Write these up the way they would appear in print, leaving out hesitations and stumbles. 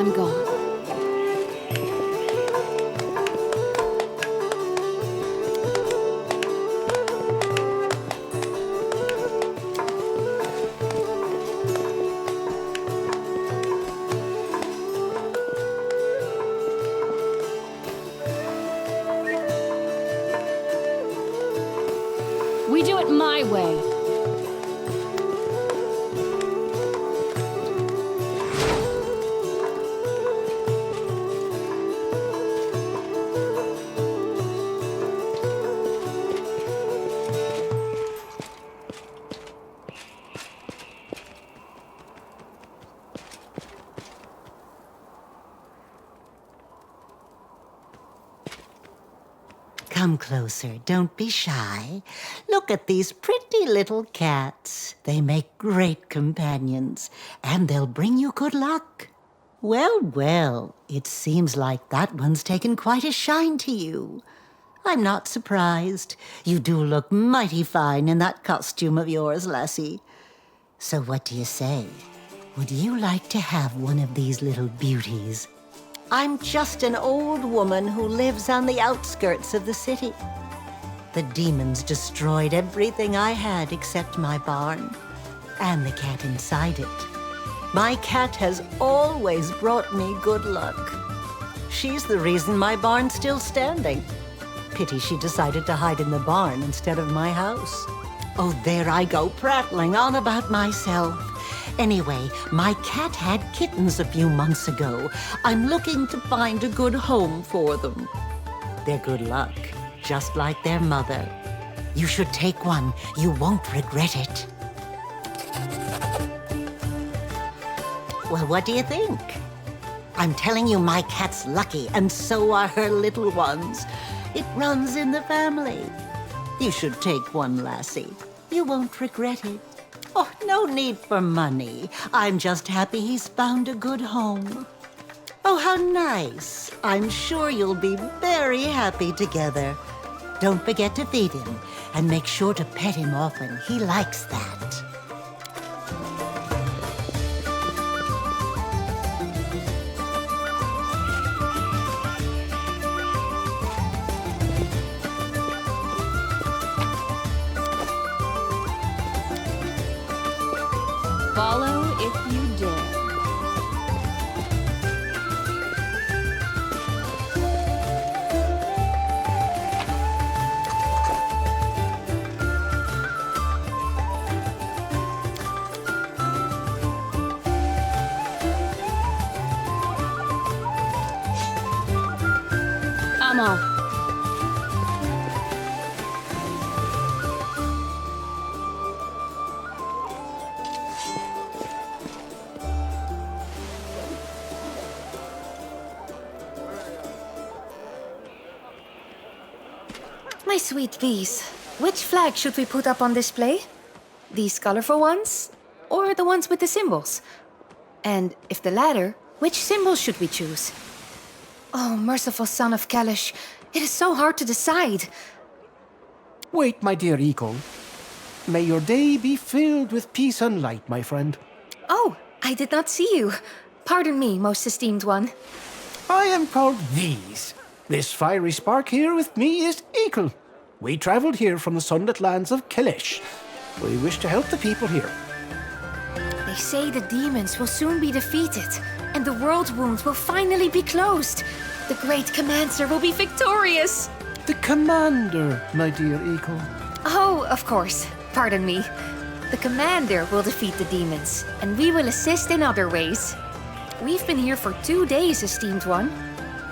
I'm gone. We do it my way. Come closer, don't be shy. Look at these pretty little cats. They make great companions, and they'll bring you good luck. Well, well, it seems like that one's taken quite a shine to you. I'm not surprised. You do look mighty fine in that costume of yours, lassie. So what do you say? Would you like to have one of these little beauties? I'm just an old woman who lives on the outskirts of the city. The demons destroyed everything I had except my barn, and the cat inside it. My cat has always brought me good luck. She's the reason my barn's still standing. Pity she decided to hide in the barn instead of my house. Oh, there I go, prattling on about myself. Anyway, my cat had kittens a few months ago. I'm looking to find a good home for them. They're good luck, just like their mother. You should take one. You won't regret it. Well, what do you think? I'm telling you, my cat's lucky, and so are her little ones. It runs in the family. You should take one, lassie. You won't regret it. Oh, no need for money. I'm just happy he's found a good home. Oh, how nice. I'm sure you'll be very happy together. Don't forget to feed him, and make sure to pet him often. He likes that. Follow if you dare. I'm off. My sweet bees, which flag should we put up on display? These colorful ones, or the ones with the symbols? And if the latter, which symbol should we choose? Oh, merciful son of Kalish, it is so hard to decide. Wait, my dear eagle. May your day be filled with peace and light, my friend. Oh, I did not see you. Pardon me, most esteemed one. I am called These. This fiery spark here with me is Eagle. We travelled here from the sunlit lands of Kalish. We wish to help the people here. They say the demons will soon be defeated, and the world wound will finally be closed. The great commander will be victorious. The commander, my dear Eagle. Oh, of course. Pardon me. The commander will defeat the demons, and we will assist in other ways. We've been here for 2 days, esteemed one.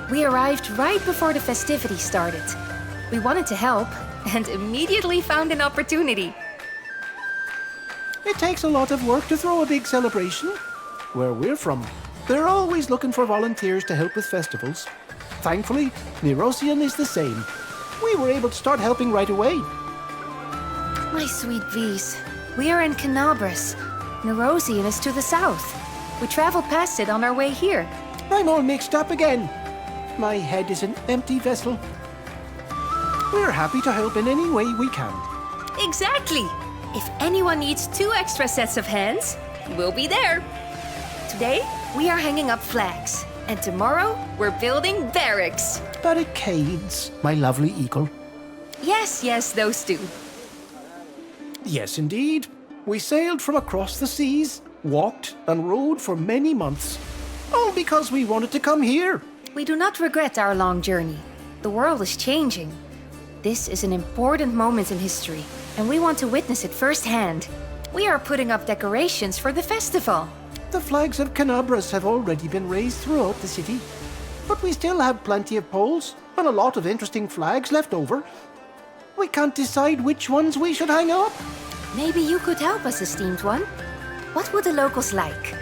We arrived right before the festivities started. We wanted to help, and immediately found an opportunity. It takes a lot of work to throw a big celebration. Where we're from, they're always looking for volunteers to help with festivals. Thankfully, Nerosian is the same. We were able to start helping right away. My sweet V's, we are in Canabras. Nerosian is to the south. We traveled past it on our way here. I'm all mixed up again. My head is an empty vessel. We're happy to help in any way we can. Exactly! If anyone needs 2 extra sets of hands, we'll be there. Today, we are hanging up flags. And tomorrow, we're building barracks. Barricades, my lovely eagle. Yes, those two. Yes, indeed. We sailed from across the seas, walked and rode for many months, all because we wanted to come here. We do not regret our long journey. The world is changing. This is an important moment in history, and we want to witness it firsthand. We are putting up decorations for the festival. The flags of Canabras have already been raised throughout the city, but we still have plenty of poles and a lot of interesting flags left over. We can't decide which ones we should hang up. Maybe you could help us, esteemed one. What would the locals like?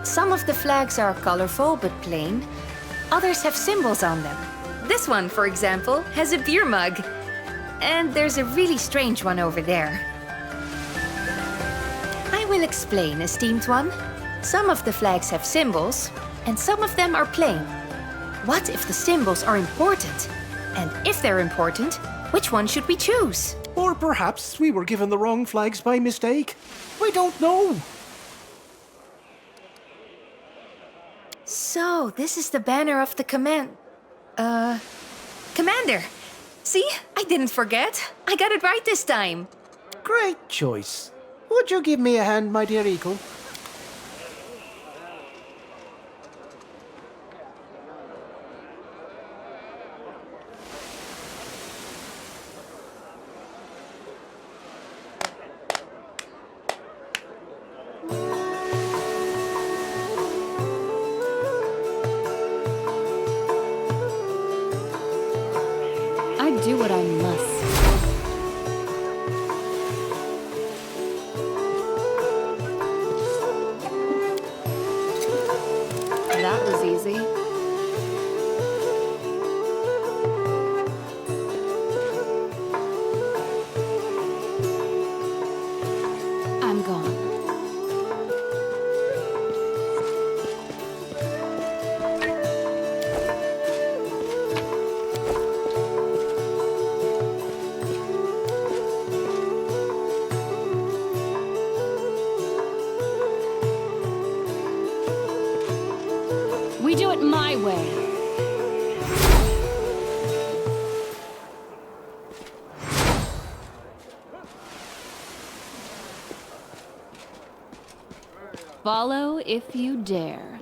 Some of the flags are colorful but plain. Others have symbols on them. This one, for example, has a beer mug. And there's a really strange one over there. I will explain, esteemed one. Some of the flags have symbols, and some of them are plain. What if the symbols are important? And if they're important, which one should we choose? Or perhaps we were given the wrong flags by mistake. We don't know. So, this is the banner of the Commander! See? I didn't forget. I got it right this time. Great choice. Would you give me a hand, my dear eagle? I do what I must. That was easy. I'm gone. We do it my way. Follow if you dare.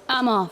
I'm off.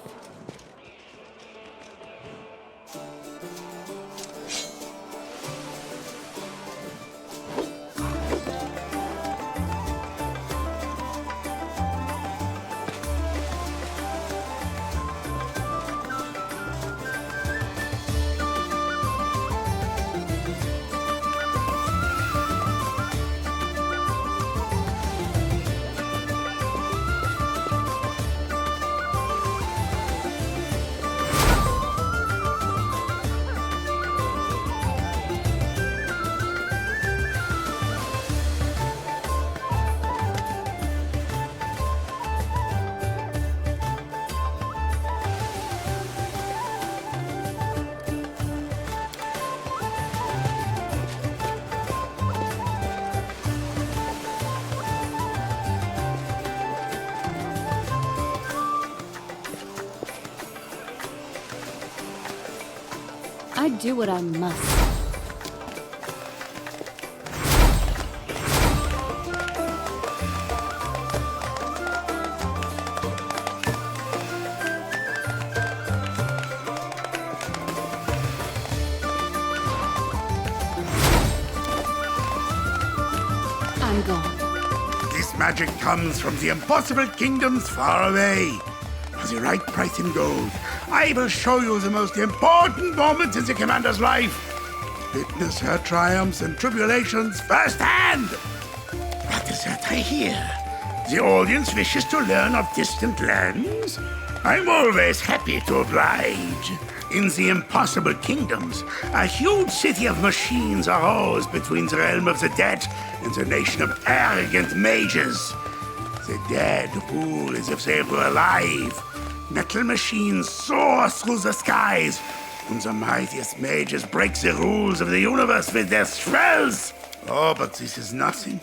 I do what I must. I'm gone. This magic comes from the impossible kingdoms far away. For the right price in gold, I will show you the most important moments in the commander's life. Witness her triumphs and tribulations firsthand. What is that I hear? The audience wishes to learn of distant lands? I'm always happy to oblige. In the impossible kingdoms, a huge city of machines arose between the realm of the dead and a nation of arrogant mages. The dead rule as if they were alive. Metal machines soar through the skies, and the mightiest mages break the rules of the universe with their spells. Oh, but this is nothing.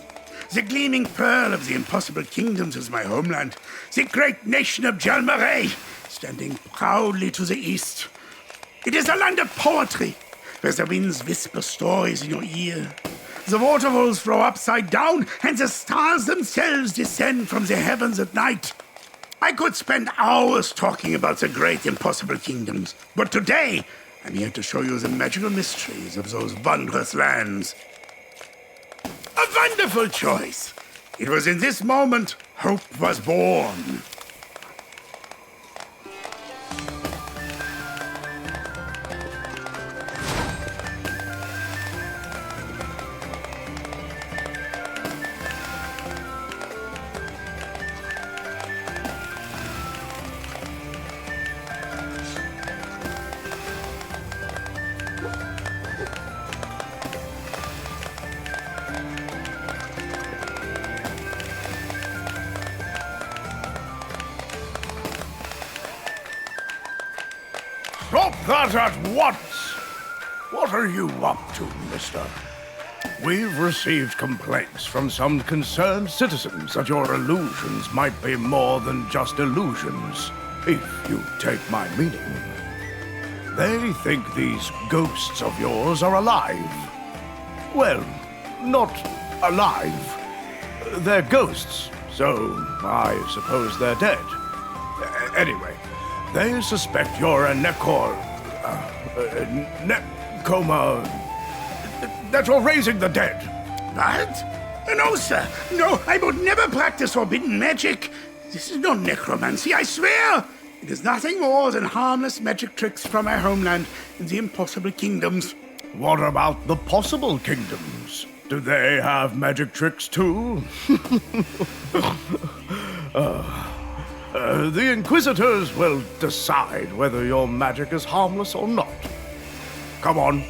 The gleaming pearl of the impossible kingdoms is my homeland. The great nation of Jalmaray, standing proudly to the east. It is a land of poetry, where the winds whisper stories in your ear. The waterfalls flow upside down, and the stars themselves descend from the heavens at night. I could spend hours talking about the great impossible kingdoms, but today I'm here to show you the magical mysteries of those wondrous lands. A wonderful choice! It was in this moment hope was born. Stop that at once! What are you up to, mister? We've received complaints from some concerned citizens that your illusions might be more than just illusions, if you take my meaning. They think these ghosts of yours are alive. Well, not alive. They're ghosts, so I suppose they're dead. Anyway, they suspect you're a necoma... that you're raising the dead. What? No, sir. No, I would never practice forbidden magic. This is no necromancy, I swear. It is nothing more than harmless magic tricks from my homeland in the impossible kingdoms. What about the possible kingdoms? Do they have magic tricks too? The Inquisitors will decide whether your magic is harmless or not. Come on,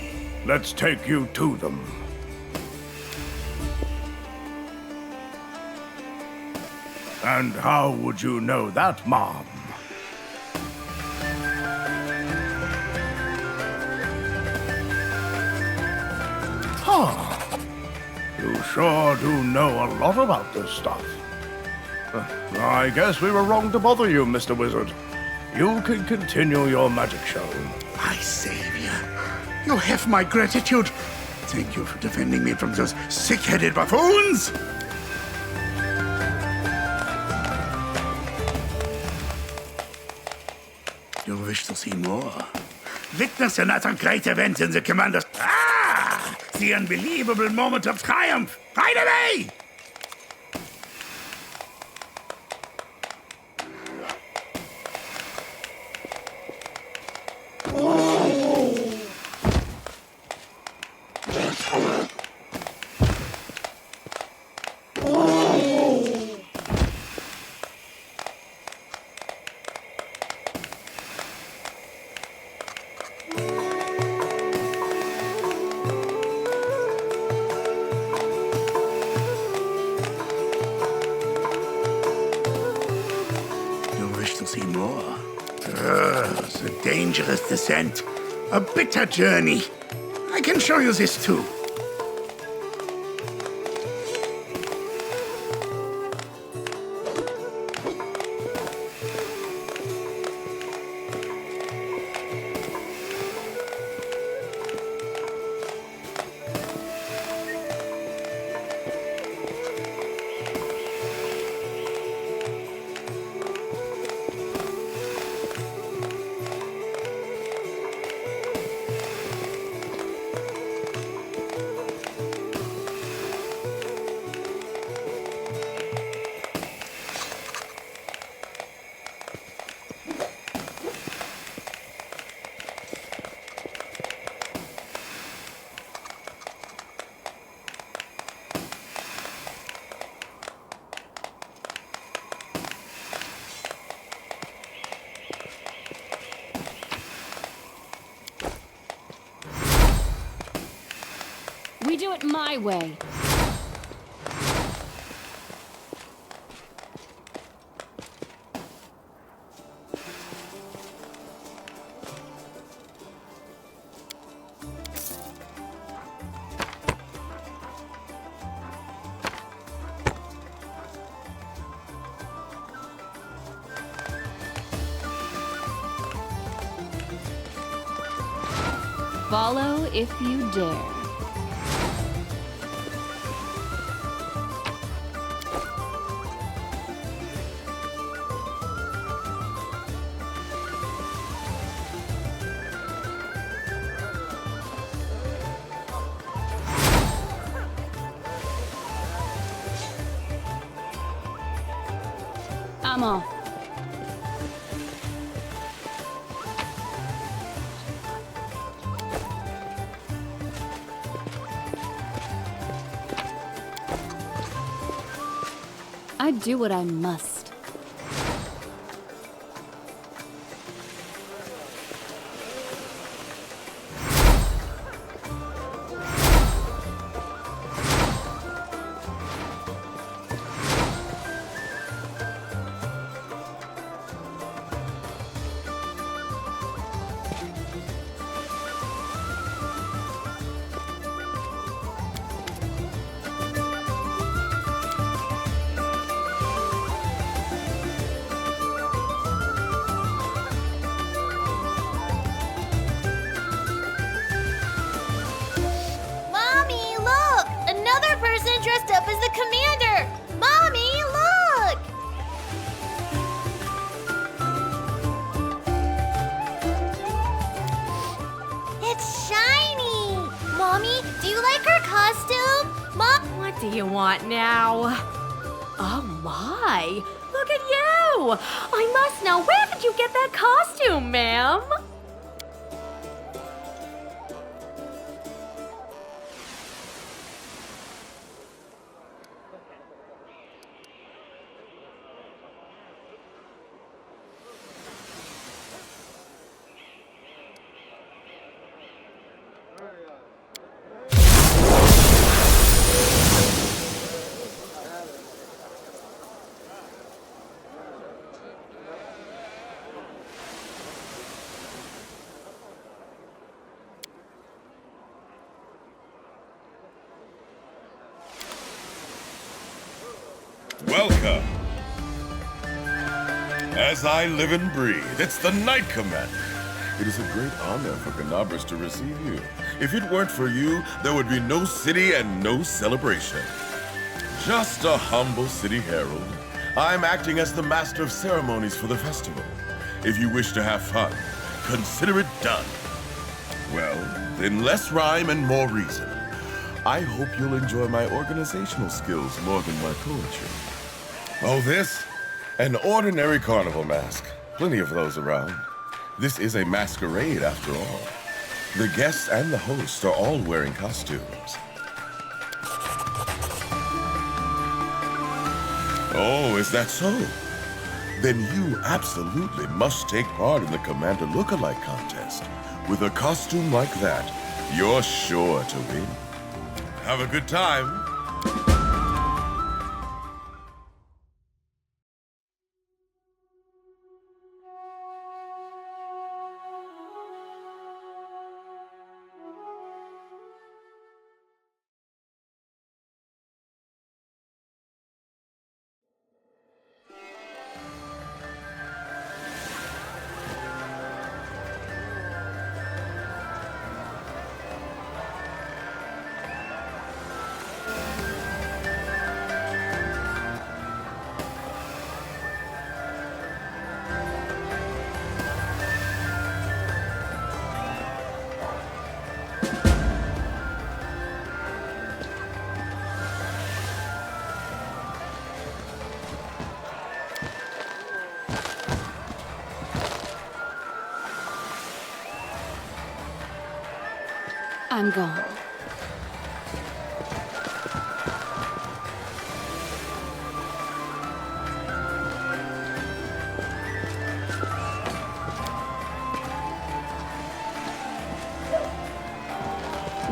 let's take you to them. And how would you know that, Mom? Huh. You sure do know a lot about this stuff. I guess we were wrong to bother you, Mr. Wizard. You can continue your magic show. My savior, you have my gratitude. Thank you for defending me from those sick-headed buffoons. You wish to see more? Witness another great event in the Commander's... Ah! The unbelievable moment of triumph! Right away! See more. The dangerous descent. A bitter journey. I can show you this too. We do it my way. Follow if you dare. I'm off. I do what I must. Mommy, look! Another person dressed up as the commander! Mommy, look! It's shiny! Mommy, do you like her costume? Mom? What do you want now? Oh my! Look at you! I must know, where did you get that costume, ma'am? Welcome. As I live and breathe, it's the Knight Commander. It is a great honor for Canabras to receive you. If it weren't for you, there would be no city and no celebration. Just a humble city herald. I'm acting as the master of ceremonies for the festival. If you wish to have fun, consider it done. Well, then less rhyme and more reason. I hope you'll enjoy my organizational skills more than my poetry. Oh, this? An ordinary carnival mask. Plenty of those around. This is a masquerade, after all. The guests and the hosts are all wearing costumes. Oh, is that so? Then you absolutely must take part in the Commander Lookalike contest. With a costume like that, you're sure to win. Have a good time. I'm gone.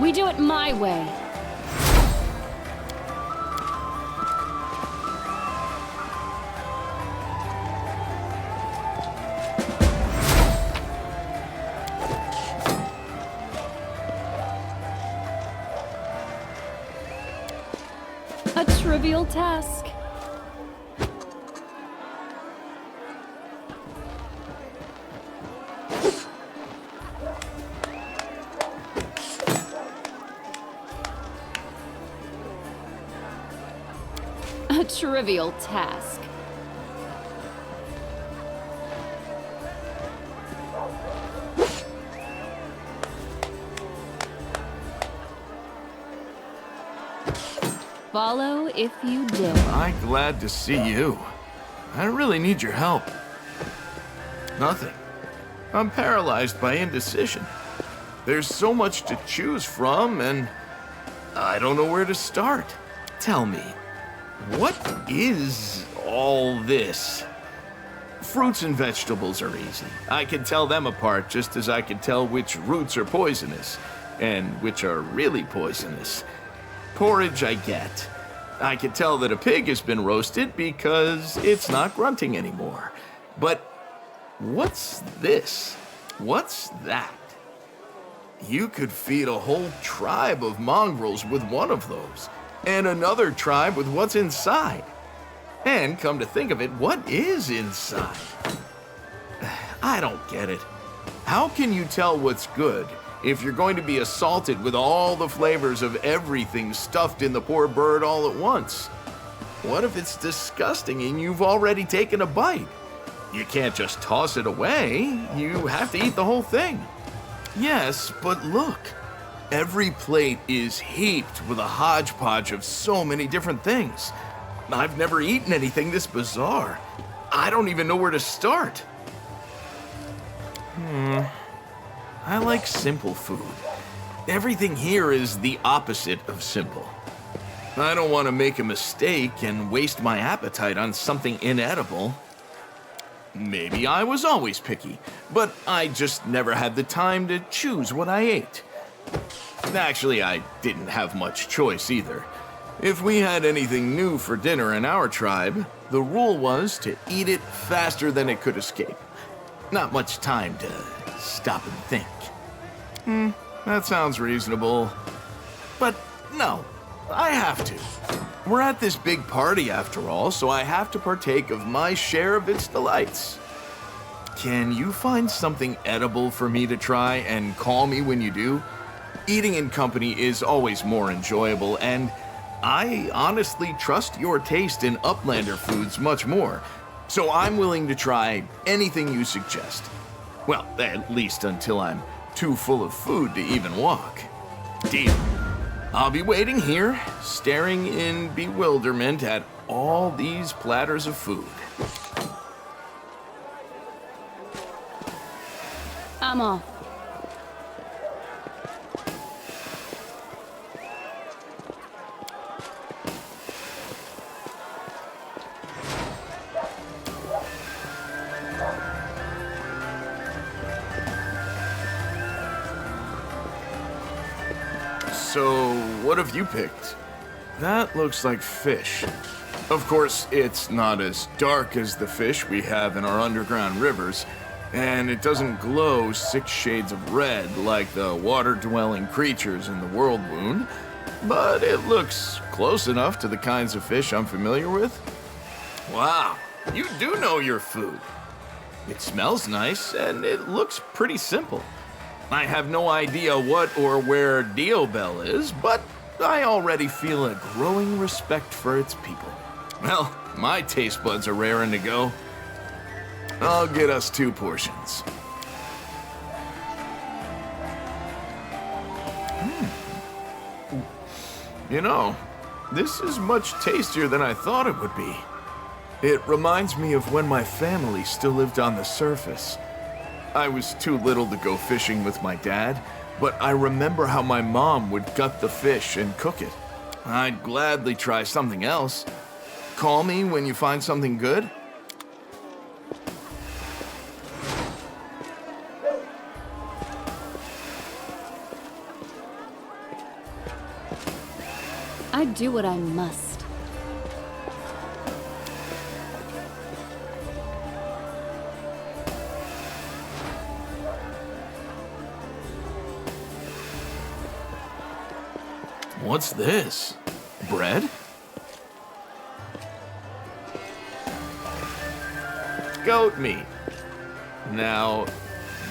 We do it my way. A trivial task. A trivial task. Follow if you dare. I'm glad to see you. I really need your help. Nothing. I'm paralyzed by indecision. There's so much to choose from, and I don't know where to start. Tell me, what is all this? Fruits and vegetables are easy. I can tell them apart just as I can tell which roots are poisonous and which are really poisonous. Porridge I get. I can tell that a pig has been roasted because it's not grunting anymore. But what's this? What's that? You could feed a whole tribe of mongrels with one of those, and another tribe with what's inside. And come to think of it, what is inside? I don't get it. How can you tell what's good if you're going to be assaulted with all the flavors of everything stuffed in the poor bird all at once? What if it's disgusting and you've already taken a bite? You can't just toss it away. You have to eat the whole thing. Yes, but look. Every plate is heaped with a hodgepodge of so many different things. I've never eaten anything this bizarre. I don't even know where to start. I like simple food. Everything here is the opposite of simple. I don't want to make a mistake and waste my appetite on something inedible. Maybe I was always picky, but I just never had the time to choose what I ate. Actually, I didn't have much choice either. If we had anything new for dinner in our tribe, the rule was to eat it faster than it could escape. Not much time to stop and think. That sounds reasonable. But no, I have to. We're at this big party after all, so I have to partake of my share of its delights. Can you find something edible for me to try and call me when you do? Eating in company is always more enjoyable, and I honestly trust your taste in Uplander foods much more, so I'm willing to try anything you suggest. Well, at least until I'm too full of food to even walk. Deal. I'll be waiting here, staring in bewilderment at all these platters of food. I'm off. So, what have you picked? That looks like fish. Of course, it's not as dark as the fish we have in our underground rivers, and it doesn't glow 6 shades of red like the water-dwelling creatures in the World Wound, but it looks close enough to the kinds of fish I'm familiar with. Wow, you do know your food. It smells nice, and it looks pretty simple. I have no idea what or where Diobel is, but I already feel a growing respect for its people. Well, my taste buds are raring to go. I'll get us 2 portions. You know, this is much tastier than I thought it would be. It reminds me of when my family still lived on the surface. I was too little to go fishing with my dad, but I remember how my mom would gut the fish and cook it. I'd gladly try something else. Call me when you find something good. I do what I must. What's this? Bread? Goat meat. Now,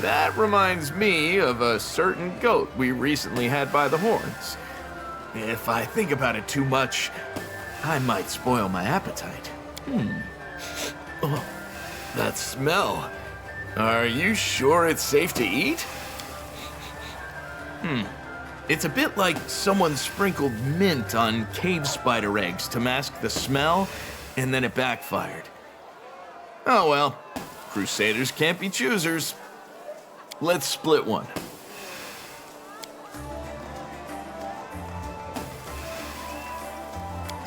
that reminds me of a certain goat we recently had by the horns. If I think about it too much, I might spoil my appetite. Oh, that smell. Are you sure it's safe to eat? It's a bit like someone sprinkled mint on cave spider eggs to mask the smell, and then it backfired. Oh well, Crusaders can't be choosers. Let's split one.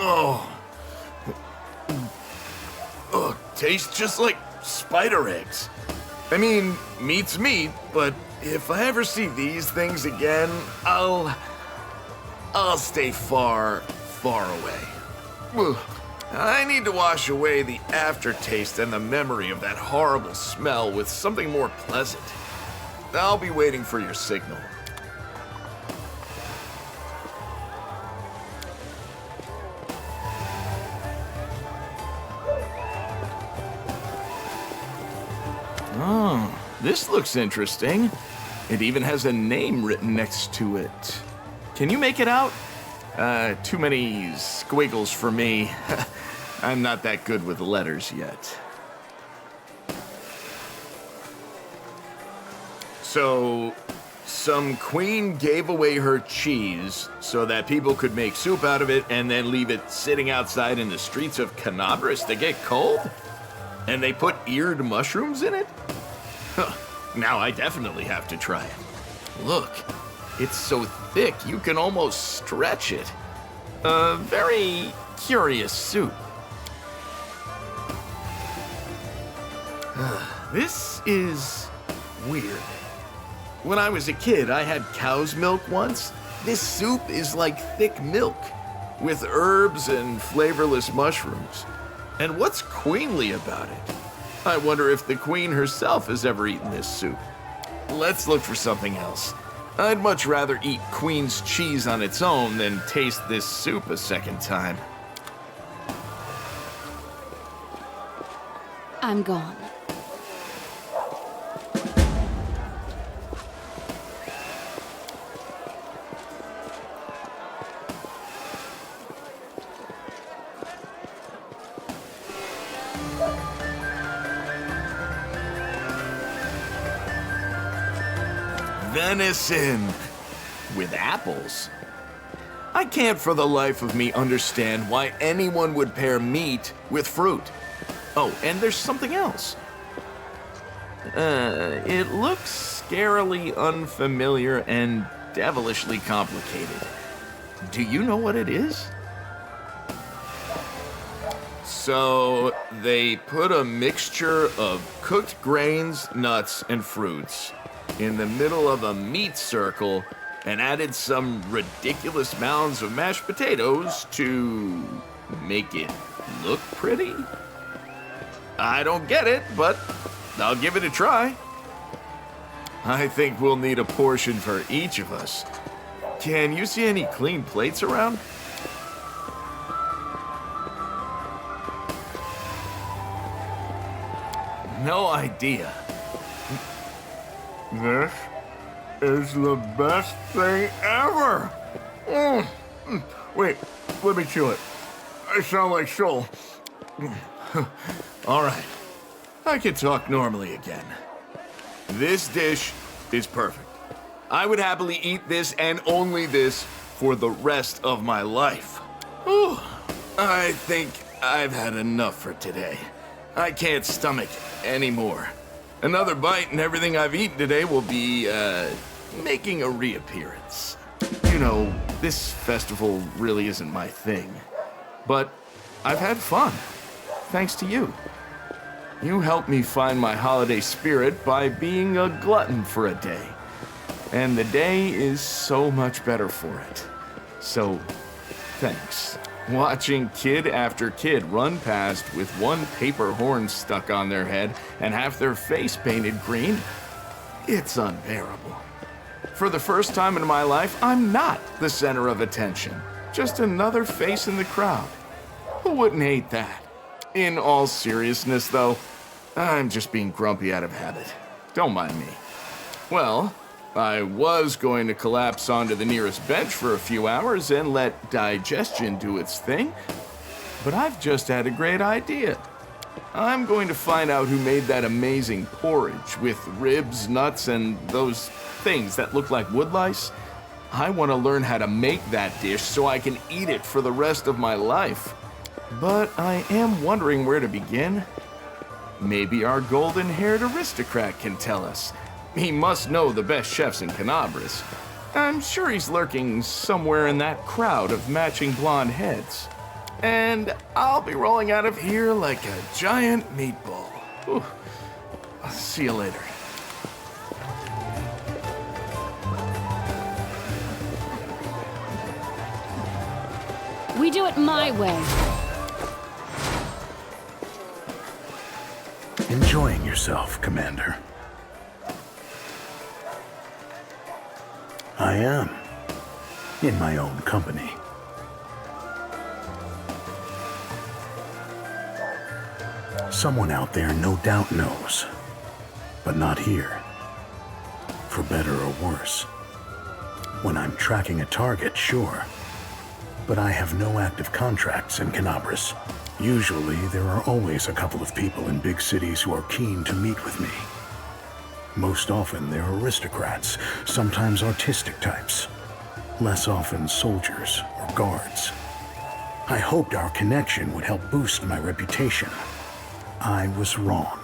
Oh, tastes just like spider eggs. I mean, meat's meat, but if I ever see these things again, I'll stay far, far away. Ugh. I need to wash away the aftertaste and the memory of that horrible smell with something more pleasant. I'll be waiting for your signal. Oh, this looks interesting. It even has a name written next to it. Can you make it out? Too many squiggles for me. I'm not that good with letters yet. So, some queen gave away her cheese so that people could make soup out of it and then leave it sitting outside in the streets of Canabras to get cold? And they put eared mushrooms in it? Huh. Now I definitely have to try it. Look, it's so thick you can almost stretch it. A very curious soup. This is weird. When I was a kid, I had cow's milk once. This soup is like thick milk, with herbs and flavorless mushrooms. And what's queenly about it? I wonder if the queen herself has ever eaten this soup. Let's look for something else. I'd much rather eat queen's cheese on its own than taste this soup a second time. I'm gone. Venison with apples. I can't for the life of me understand why anyone would pair meat with fruit. Oh, and there's something else. It looks scarily unfamiliar and devilishly complicated. Do you know what it is? So, they put a mixture of cooked grains, nuts, and fruits in the middle of a meat circle and added some ridiculous mounds of mashed potatoes to make it look pretty? I don't get it, but I'll give it a try. I think we'll need a portion for each of us. Can you see any clean plates around? No idea. This is the best thing ever! Wait, let me chew it. I sound like Shoal. All right, I can talk normally again. This dish is perfect. I would happily eat this and only this for the rest of my life. Whew. I think I've had enough for today. I can't stomach it anymore. Another bite and everything I've eaten today will be, making a reappearance. You know, this festival really isn't my thing. But I've had fun, thanks to you. You helped me find my holiday spirit by being a glutton for a day. And the day is so much better for it. So, thanks. Watching kid after kid run past with one paper horn stuck on their head and half their face painted green, it's unbearable. For the first time in my life, I'm not the center of attention. Just another face in the crowd. Who wouldn't hate that? In all seriousness, though, I'm just being grumpy out of habit. Don't mind me. Well, I was going to collapse onto the nearest bench for a few hours and let digestion do its thing. But I've just had a great idea. I'm going to find out who made that amazing porridge with ribs, nuts, and those things that look like wood lice. I want to learn how to make that dish so I can eat it for the rest of my life. But I am wondering where to begin. Maybe our golden-haired aristocrat can tell us. He must know the best chefs in Canabras. I'm sure he's lurking somewhere in that crowd of matching blonde heads. And I'll be rolling out of here like a giant meatball. Whew. I'll see you later. We do it my way. Enjoying yourself, Commander? I am. In my own company. Someone out there no doubt knows. But not here. For better or worse. When I'm tracking a target, sure. But I have no active contracts in Canabras. Usually, there are always a couple of people in big cities who are keen to meet with me. Most often, they're aristocrats, sometimes artistic types. Less often, soldiers or guards. I hoped our connection would help boost my reputation. I was wrong.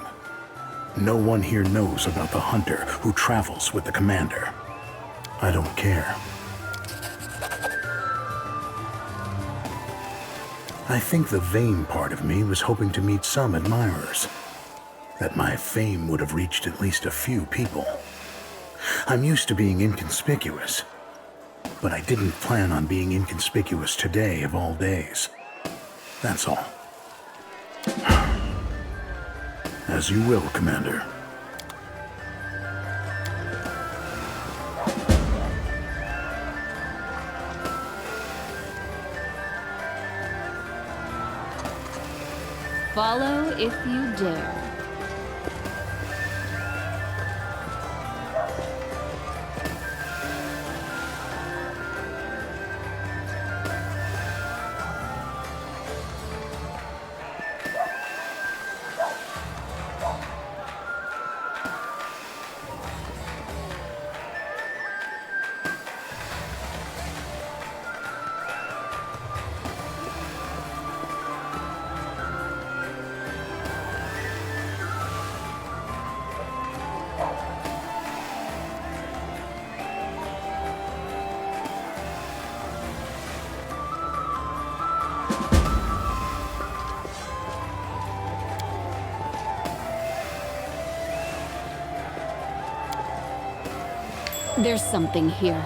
No one here knows about the hunter who travels with the commander. I don't care. I think the vain part of me was hoping to meet some admirers. That my fame would have reached at least a few people. I'm used to being inconspicuous. But I didn't plan on being inconspicuous today of all days. That's all. As you will, Commander. Follow if you dare. There's something here.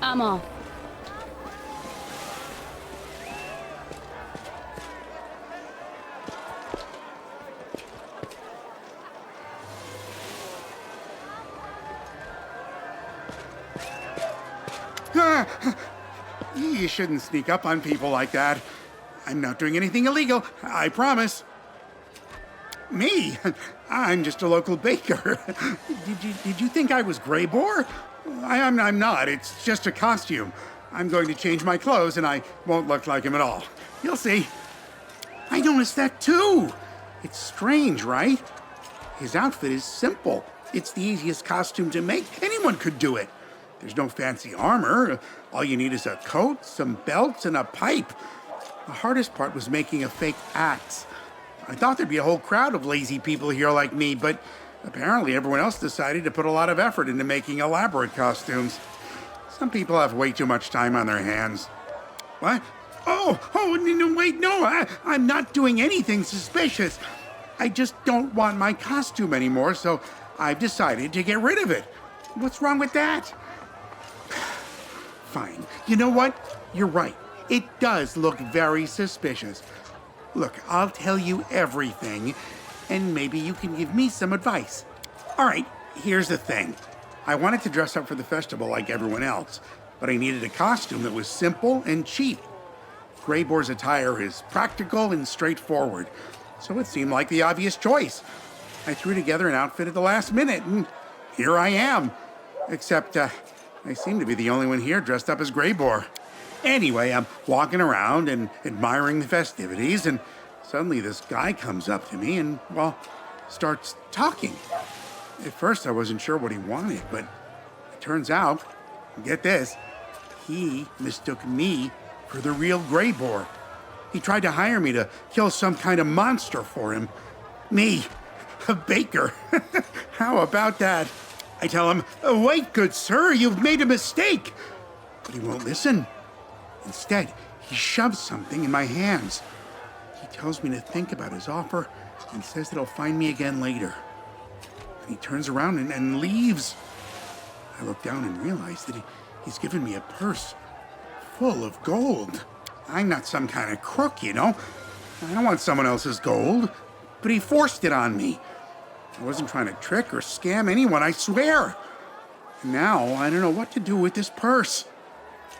I'm off. You shouldn't sneak up on people like that. I'm not doing anything illegal, I promise. Me? I'm just a local baker. Did you think I was Greybore? I'm not. It's just a costume. I'm going to change my clothes and I won't look like him at all. You'll see. I noticed that too. It's strange, right? His outfit is simple. It's the easiest costume to make. Anyone could do it. There's no fancy armor. All you need is a coat, some belts, and a pipe. The hardest part was making a fake axe. I thought there'd be a whole crowd of lazy people here like me, but apparently everyone else decided to put a lot of effort into making elaborate costumes. Some people have way too much time on their hands. What? Oh, no, wait, no, I'm not doing anything suspicious. I just don't want my costume anymore, so I've decided to get rid of it. What's wrong with that? Fine. You know what? You're right. It does look very suspicious. Look, I'll tell you everything, and maybe you can give me some advice. All right, here's the thing. I wanted to dress up for the festival like everyone else, but I needed a costume that was simple and cheap. Greyboar's attire is practical and straightforward, so it seemed like the obvious choice. I threw together an outfit at the last minute, and here I am. Except, I seem to be the only one here dressed up as Greyboar. Anyway, I'm walking around and admiring the festivities, and suddenly this guy comes up to me and, well, starts talking. At first, I wasn't sure what he wanted, but it turns out, get this, he mistook me for the real Greyboar. He tried to hire me to kill some kind of monster for him. Me, a baker. How about that? I tell him, wait, good sir, you've made a mistake. But he won't listen. Instead, he shoves something in my hands. He tells me to think about his offer and says that he'll find me again later. And he turns around and leaves. I look down and realize that he's given me a purse full of gold. I'm not some kind of crook, you know. I don't want someone else's gold. But he forced it on me. I wasn't trying to trick or scam anyone, I swear. And now I don't know what to do with this purse.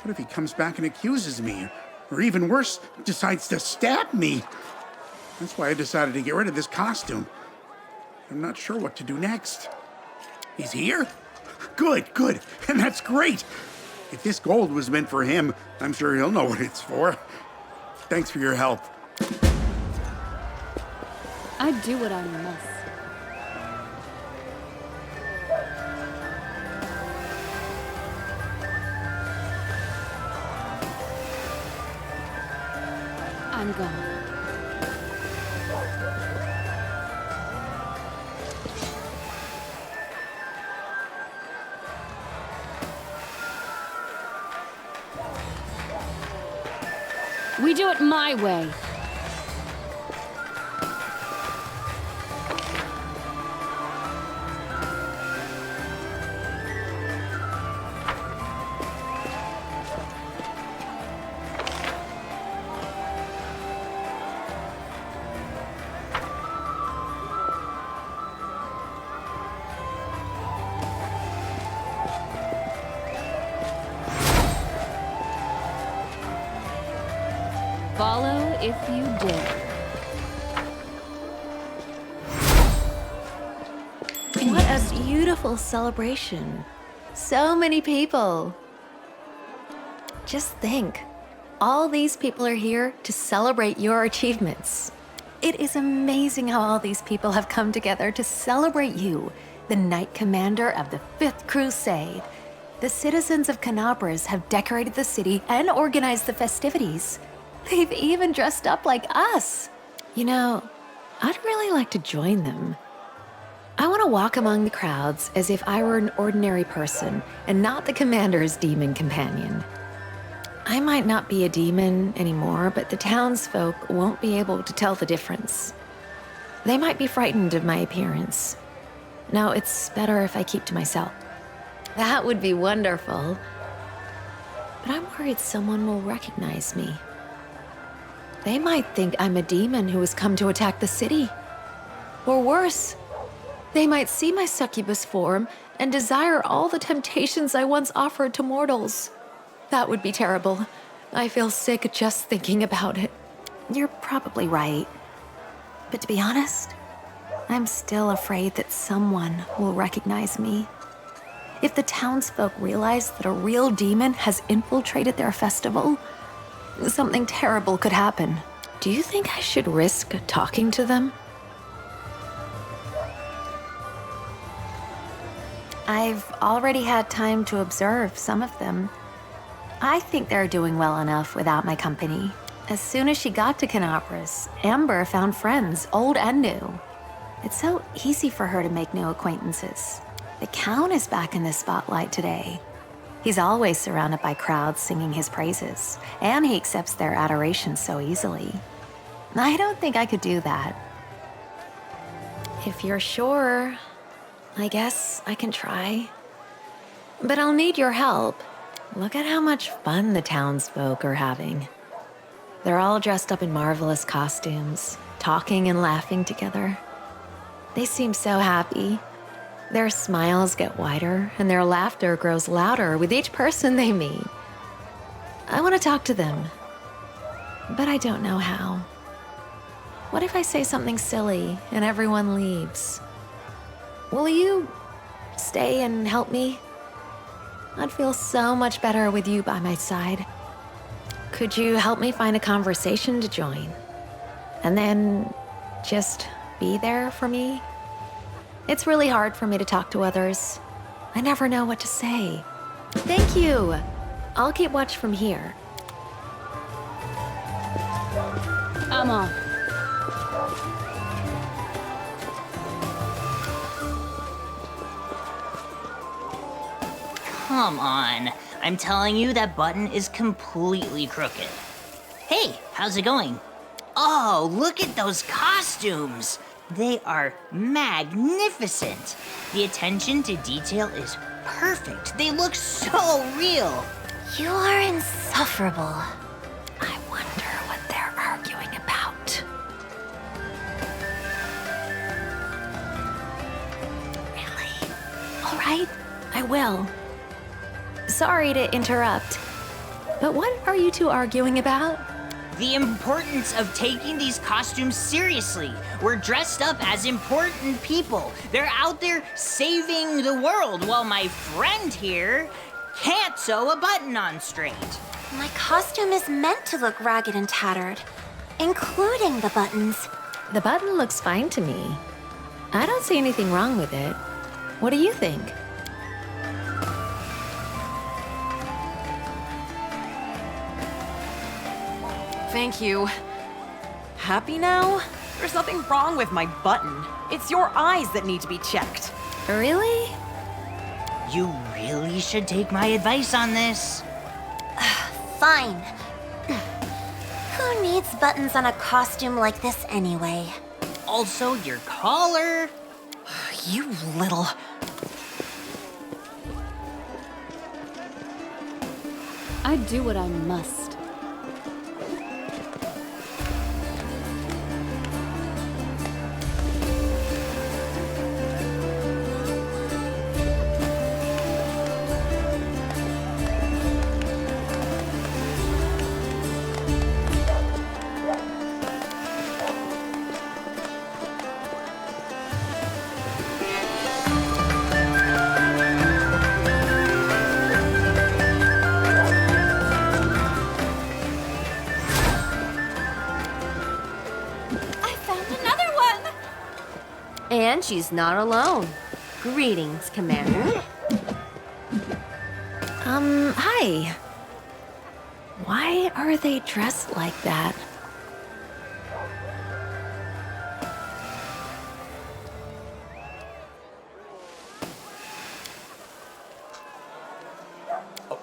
What if he comes back and accuses me? Or even worse, decides to stab me? That's why I decided to get rid of this costume. I'm not sure what to do next. He's here? Good. And that's great. If this gold was meant for him, I'm sure he'll know what it's for. Thanks for your help. I do what I must. I'm gone. We do it my way. Follow if you dare. What a beautiful celebration. So many people. Just think, all these people are here to celebrate your achievements. It is amazing how all these people have come together to celebrate you, the Knight Commander of the 5th Crusade. The citizens of Canabras have decorated the city and organized the festivities. They've even dressed up like us. You know, I'd really like to join them. I want to walk among the crowds as if I were an ordinary person and not the commander's demon companion. I might not be a demon anymore, but the townsfolk won't be able to tell the difference. They might be frightened of my appearance. No, it's better if I keep to myself. That would be wonderful. But I'm worried someone will recognize me. They might think I'm a demon who has come to attack the city. Or worse, they might see my succubus form and desire all the temptations I once offered to mortals. That would be terrible. I feel sick just thinking about it. You're probably right. But to be honest, I'm still afraid that someone will recognize me. If the townsfolk realize that a real demon has infiltrated their festival, something terrible could happen. Do you think I should risk talking to them? I've already had time to observe some of them. I think they're doing well enough without my company. As soon as she got to Canabras, Amber found friends, old and new. It's so easy for her to make new acquaintances. The Count is back in the spotlight today. He's always surrounded by crowds singing his praises, and he accepts their adoration so easily. I don't think I could do that. If you're sure, I guess I can try. But I'll need your help. Look at how much fun the townsfolk are having. They're all dressed up in marvelous costumes, talking and laughing together. They seem so happy. Their smiles get wider, and their laughter grows louder with each person they meet. I want to talk to them, but I don't know how. What if I say something silly and everyone leaves? Will you stay and help me? I'd feel so much better with you by my side. Could you help me find a conversation to join? And then just be there for me? It's really hard for me to talk to others. I never know what to say. Thank you. I'll keep watch from here. I'm off. Come on. I'm telling you, that button is completely crooked. Hey, how's it going? Oh, look at those costumes! They are magnificent. The attention to detail is perfect. They look so real. You are insufferable. I wonder what they're arguing about. Really? All right, I will. Sorry to interrupt, but what are you two arguing about? The importance of taking these costumes seriously. We're dressed up as important people. They're out there saving the world while my friend here can't sew a button on straight. My costume is meant to look ragged and tattered, including the buttons. The button looks fine to me. I don't see anything wrong with it. What do you think? Thank you. Happy now? There's nothing wrong with my button. It's your eyes that need to be checked. Really? You really should take my advice on this. Fine. Who needs buttons on a costume like this anyway? Also, your collar. You little... I do what I must. And she's not alone. Greetings, Commander. Hi. Why are they dressed like that?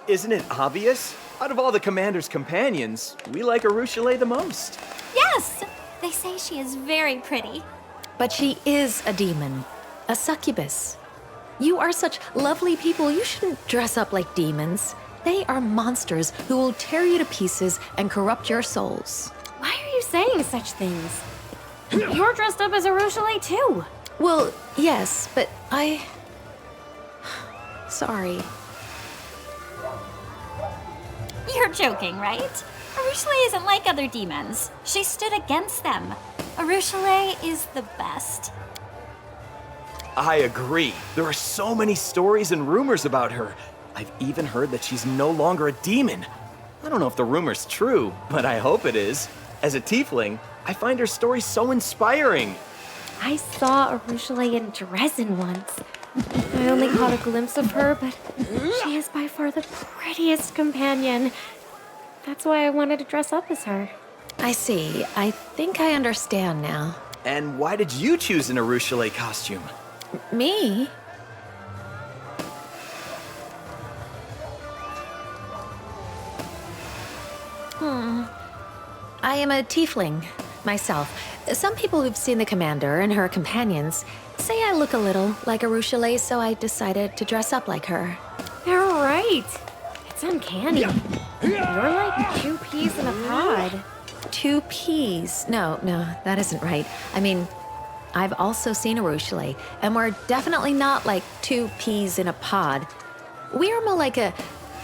Isn't it obvious? Out of all the Commander's companions, we like Arushale the most. Yes! They say she is very pretty. But she is a demon, a succubus. You are such lovely people, you shouldn't dress up like demons. They are monsters who will tear you to pieces and corrupt your souls. Why are you saying such things? You're dressed up as a Rochelle too. Well, yes, but Sorry. You're joking, right? Arushale isn't like other demons. She stood against them. Arushale is the best. I agree. There are so many stories and rumors about her. I've even heard that she's no longer a demon. I don't know if the rumor's true, but I hope it is. As a tiefling, I find her story so inspiring. I saw Arushale in Dresden once. I only caught a glimpse of her, but she is by far the prettiest companion. That's why I wanted to dress up as her. I see. I think I understand now. And why did you choose an Arushale costume? Me? I am a tiefling, myself. Some people who've seen the commander and her companions say I look a little like Arushale, so I decided to dress up like her. You're right. It's uncanny. You're like 2 peas in a pod. 2 peas? No, that isn't right. I mean, I've also seen Arushale, and we're definitely not like two peas in a pod. We're more like a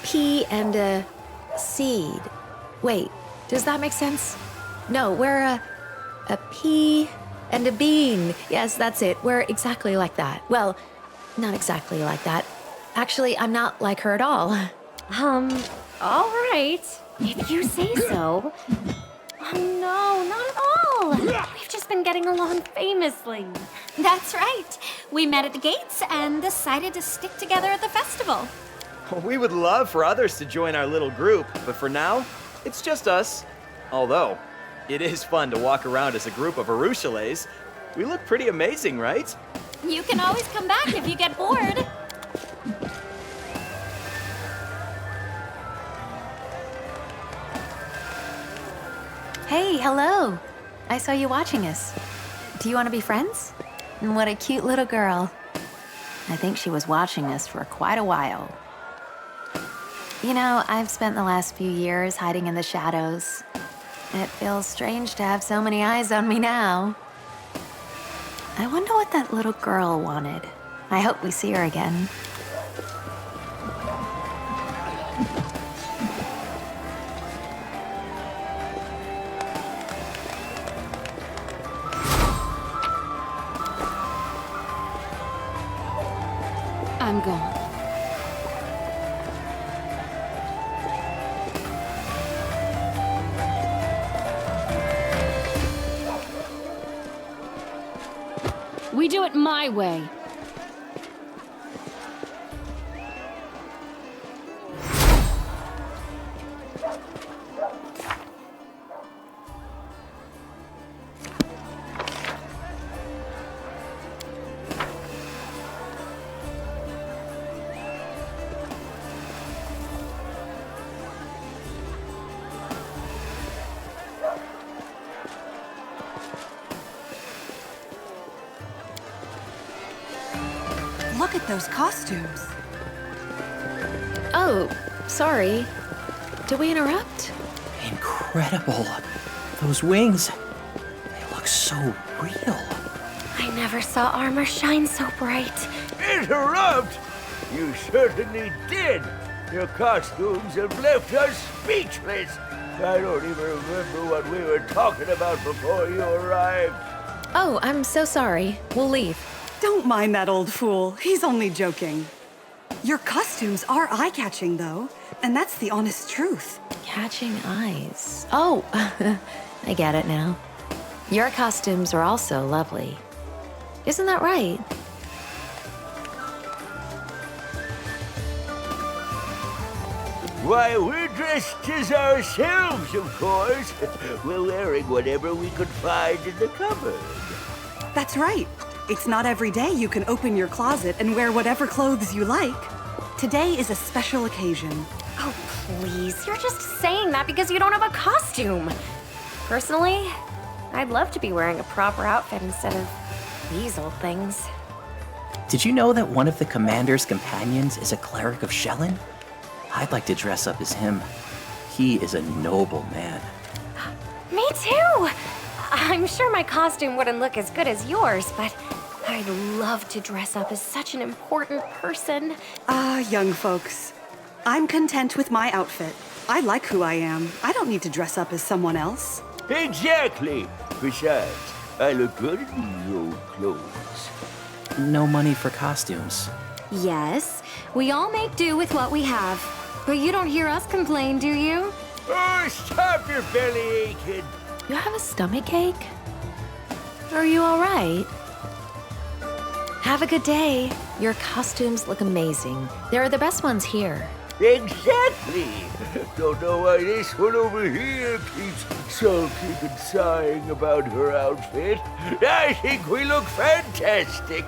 pea and a seed. Wait, does that make sense? No, we're a pea and a bean. Yes, that's it. We're exactly like that. Well, not exactly like that. Actually, I'm not like her at all. All right. If you say so. Oh, no, not at all. We've just been getting along famously. That's right. We met at the gates and decided to stick together at the festival. We would love for others to join our little group, but for now, it's just us. Although, it is fun to walk around as a group of Arushales. We look pretty amazing, right? You can always come back if you get bored. Hey, hello. I saw you watching us. Do you want to be friends? What a cute little girl. I think she was watching us for quite a while. You know, I've spent the last few years hiding in the shadows. It feels strange to have so many eyes on me now. I wonder what that little girl wanted. I hope we see her again. I'm gone. We do it my way. Look at those costumes. Oh, sorry. Did we interrupt? Incredible. Those wings, they look so real. I never saw armor shine so bright. Interrupt? You certainly did. Your costumes have left us speechless. I don't even remember what we were talking about before you arrived. Oh, I'm so sorry. We'll leave. Don't mind that old fool. He's only joking. Your costumes are eye-catching, though, and that's the honest truth. Catching eyes. Oh, I get it now. Your costumes are also lovely. Isn't that right? Why, we're dressed as ourselves, of course. We're wearing whatever we could find in the cupboard. That's right. It's not every day you can open your closet and wear whatever clothes you like. Today is a special occasion. Oh, please. You're just saying that because you don't have a costume. Personally, I'd love to be wearing a proper outfit instead of these old things. Did you know that one of the commander's companions is a cleric of Shellen? I'd like to dress up as him. He is a noble man. Me too! I'm sure my costume wouldn't look as good as yours, but I'd love to dress up as such an important person. Ah, young folks. I'm content with my outfit. I like who I am. I don't need to dress up as someone else. Exactly. Besides, I look good in these old clothes. No money for costumes. Yes, we all make do with what we have. But you don't hear us complain, do you? Oh, stop your belly aching. You have a stomach ache? Are you all right? Have a good day. Your costumes look amazing. They're the best ones here. Exactly. Don't know why this one over here keeps sulking and sighing about her outfit. I think we look fantastic.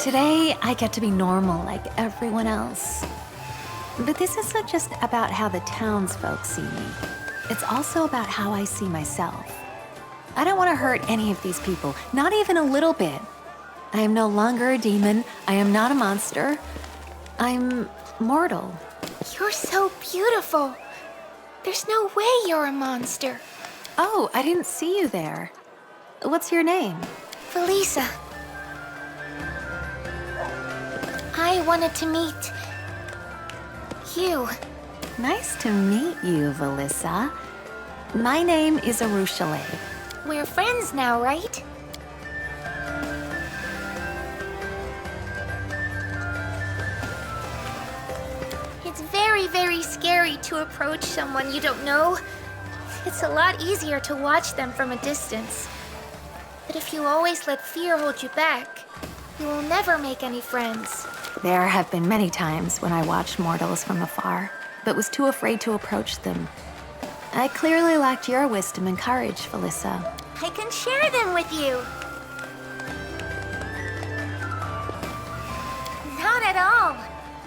Today, I get to be normal like everyone else. But this isn't just about how the townsfolk see me. It's also about how I see myself. I don't want to hurt any of these people, not even a little bit. I am no longer a demon. I am not a monster. I'm mortal. You're so beautiful. There's no way you're a monster. Oh, I didn't see you there. What's your name? Felisa. I wanted to meet you. Nice to meet you, Felisa. My name is Arushale. We're friends now, right? It's very, very scary to approach someone you don't know. It's a lot easier to watch them from a distance. But if you always let fear hold you back, you will never make any friends. There have been many times when I watched mortals from afar, but was too afraid to approach them. I clearly lacked your wisdom and courage, Felisa. I can share them with you. Not at all.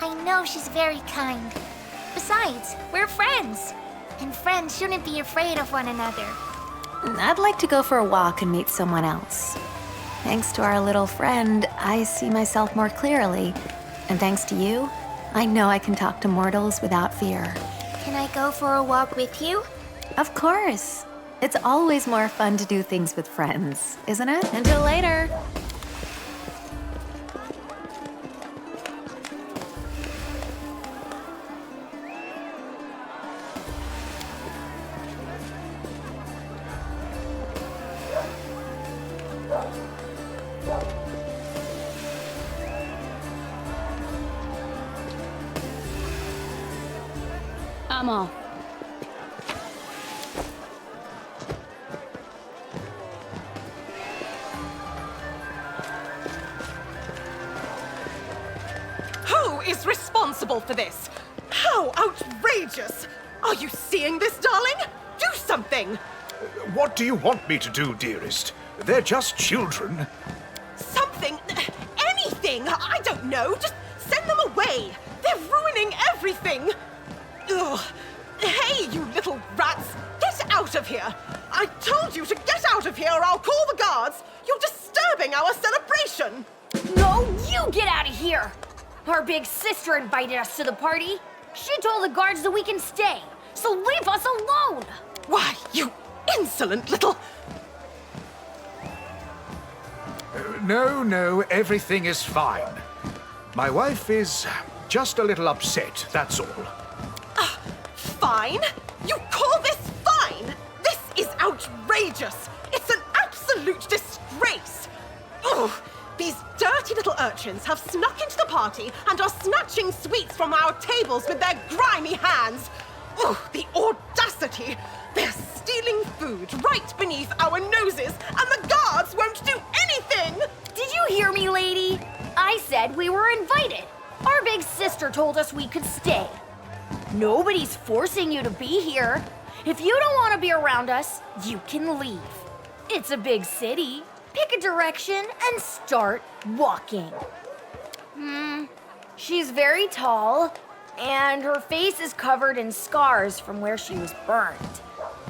I know she's very kind. Besides, we're friends. And friends shouldn't be afraid of one another. I'd like to go for a walk and meet someone else. Thanks to our little friend, I see myself more clearly. And thanks to you, I know I can talk to mortals without fear. Can I go for a walk with you? Of course. It's always more fun to do things with friends, isn't it? Until later. I'm off. Who is responsible for this? How outrageous! Are you seeing this, darling? Do something! What do you want me to do, dearest? They're just children. Something! Anything! I don't know! Just send them away! They're ruining everything! Ugh! Hey, you little rats! Get out of here! I told you to get out of here or I'll call the guards! You're disturbing our celebration! No, you get out of here! Our big sister invited us to the party. She told the guards that we can stay, so leave us alone! Why, you insolent little... No, everything is fine. My wife is just a little upset, that's all. Fine? You call this fine? This is outrageous! It's an absolute disgrace! Ugh! These dirty little urchins have snuck into the party and are snatching sweets from our tables with their grimy hands! Ugh! The audacity! They're stealing food right beneath our noses and the guards won't do anything! Did you hear me, lady? I said we were invited. Our big sister told us we could stay. Nobody's forcing you to be here. If you don't want to be around us, you can leave. It's a big city. Pick a direction and start walking. She's very tall, and her face is covered in scars from where she was burned.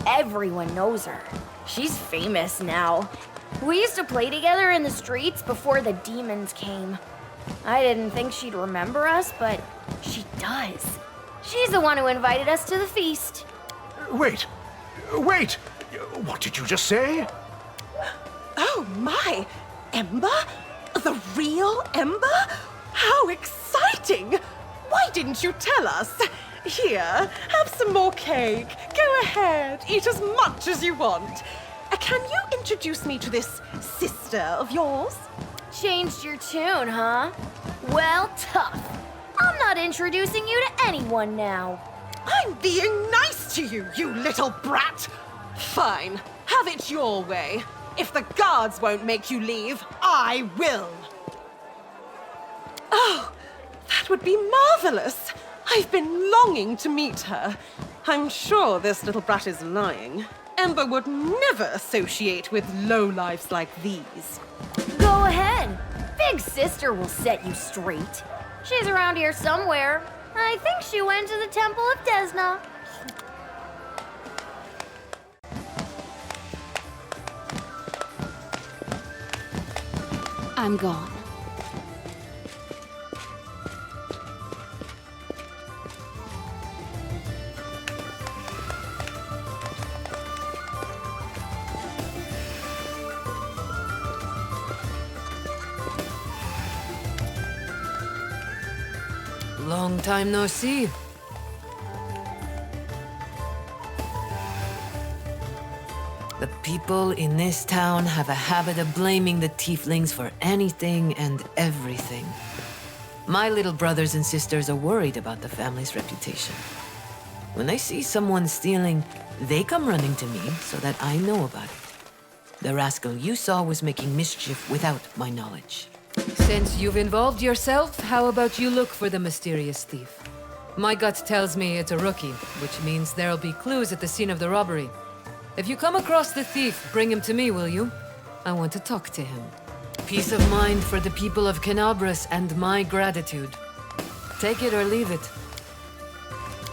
Everyone knows her. She's famous now. We used to play together in the streets before the demons came. I didn't think she'd remember us, but she does. She's the one who invited us to the feast. Wait! What did you just say? Oh my! Ember? The real Ember? How exciting! Why didn't you tell us? Here, have some more cake. Go ahead, eat as much as you want. Can you introduce me to this sister of yours? Changed your tune, huh? Well, tough. I'm not introducing you to anyone now. I'm being nice to you, you little brat! Fine, have it your way. If the guards won't make you leave, I will. Oh, that would be marvelous. I've been longing to meet her. I'm sure this little brat is lying. Ember would never associate with lowlifes like these. Go ahead. Big sister will set you straight. She's around here somewhere. I think she went to the Temple of Desna. I'm gone. Long time no see. The people in this town have a habit of blaming the tieflings for anything and everything. My little brothers and sisters are worried about the family's reputation. When they see someone stealing, they come running to me so that I know about it. The rascal you saw was making mischief without my knowledge. Since you've involved yourself, how about you look for the mysterious thief? My gut tells me it's a rookie, which means there'll be clues at the scene of the robbery. If you come across the thief, bring him to me, will you? I want to talk to him. Peace of mind for the people of Canabras and my gratitude. Take it or leave it.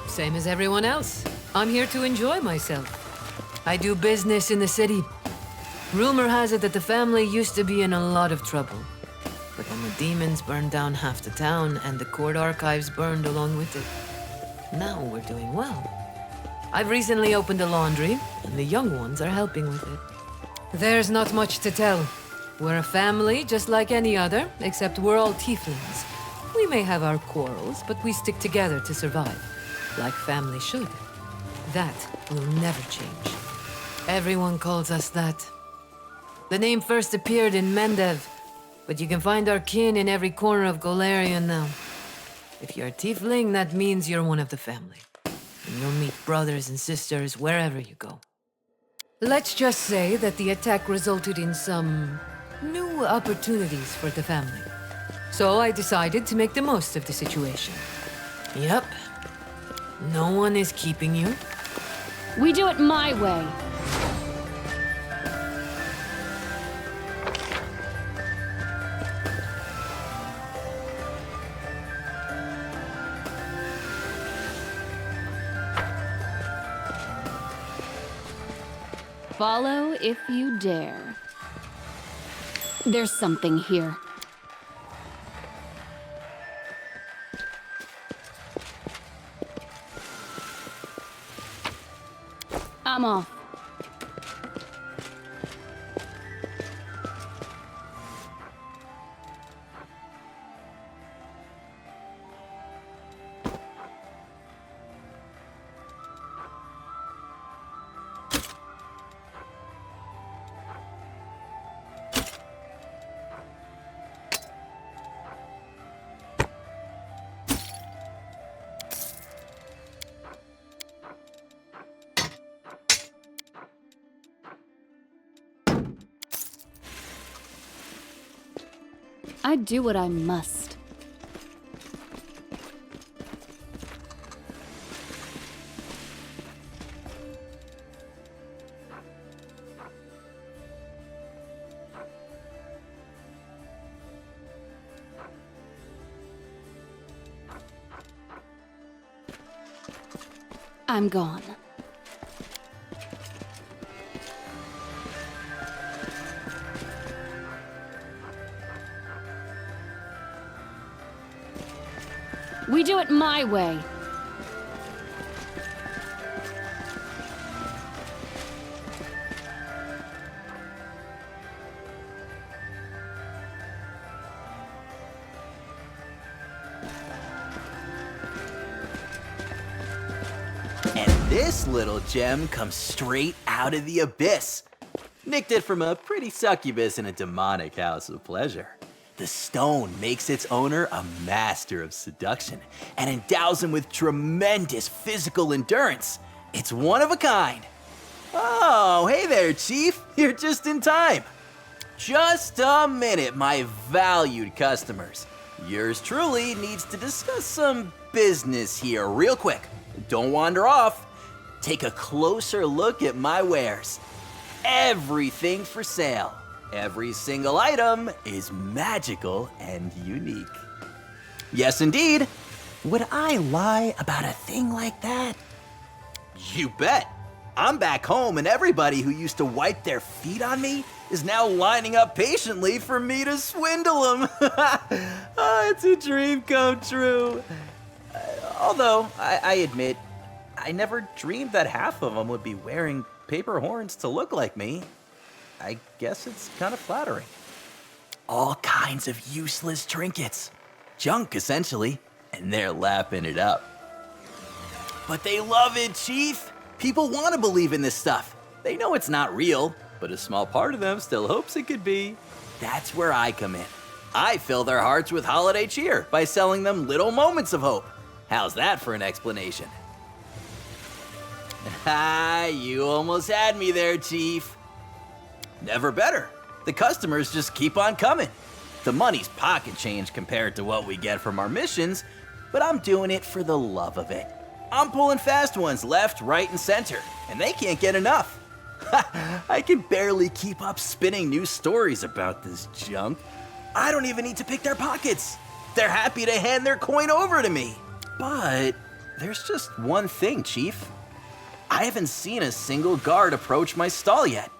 Same as everyone else. I'm here to enjoy myself. I do business in the city. Rumor has it that the family used to be in a lot of trouble. But then the demons burned down half the town and the court archives burned along with it. Now we're doing well. I've recently opened a laundry, and the young ones are helping with it. There's not much to tell. We're a family just like any other, except we're all tieflings. We may have our quarrels, but we stick together to survive. Like family should. That will never change. Everyone calls us that. The name first appeared in Mendev, but you can find our kin in every corner of Golarion now. If you're a tiefling, that means you're one of the family. And you'll meet brothers and sisters wherever you go. Let's just say that the attack resulted in some new opportunities for the family. So I decided to make the most of the situation. Yep. No one is keeping you. We do it my way. Follow if you dare. There's something here. I'm off. I do what I must. I'm gone. We do it my way. And this little gem comes straight out of the abyss. Nicked it from a pretty succubus in a demonic house of pleasure. The stone makes its owner a master of seduction and endows him with tremendous physical endurance. It's one of a kind. Oh, hey there, Chief. You're just in time. Just a minute, my valued customers. Yours truly needs to discuss some business here real quick. Don't wander off. Take a closer look at my wares. Everything for sale. Every single item is magical and unique. Yes, indeed. Would I lie about a thing like that? You bet. I'm back home and everybody who used to wipe their feet on me is now lining up patiently for me to swindle them. Oh, it's a dream come true. Although, I admit, I never dreamed that half of them would be wearing paper horns to look like me. I guess it's kind of flattering. All kinds of useless trinkets. Junk, essentially. and they're lapping it up. But they love it, Chief. People want to believe in this stuff. They know it's not real, but a small part of them still hopes it could be. That's where I come in. I fill their hearts with holiday cheer by selling them little moments of hope. How's that for an explanation? Ha, you almost had me there, Chief. Never better. The customers just keep on coming. The money's pocket change compared to what we get from our missions, but I'm doing it for the love of it. I'm pulling fast ones left, right, and center, and they can't get enough. I can barely keep up spinning new stories about this junk. I don't even need to pick their pockets. They're happy to hand their coin over to me. But there's just one thing, Chief. I haven't seen a single guard approach my stall yet.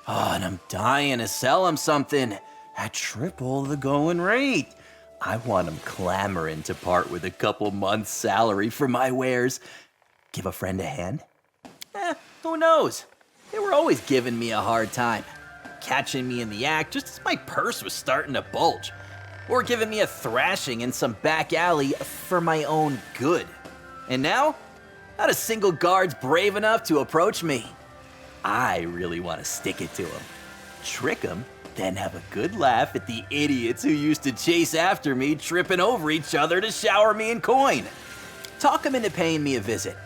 Oh, and I'm dying to sell them something at triple the going rate. I want them clamoring to part with a couple months' salary for my wares. Give a friend a hand? Who knows? They were always giving me a hard time, catching me in the act just as my purse was starting to bulge, or giving me a thrashing in some back alley for my own good. And now, not a single guard's brave enough to approach me. I really want to stick it to them, trick them, then have a good laugh at the idiots who used to chase after me, tripping over each other to shower me in coin. Talk them into paying me a visit.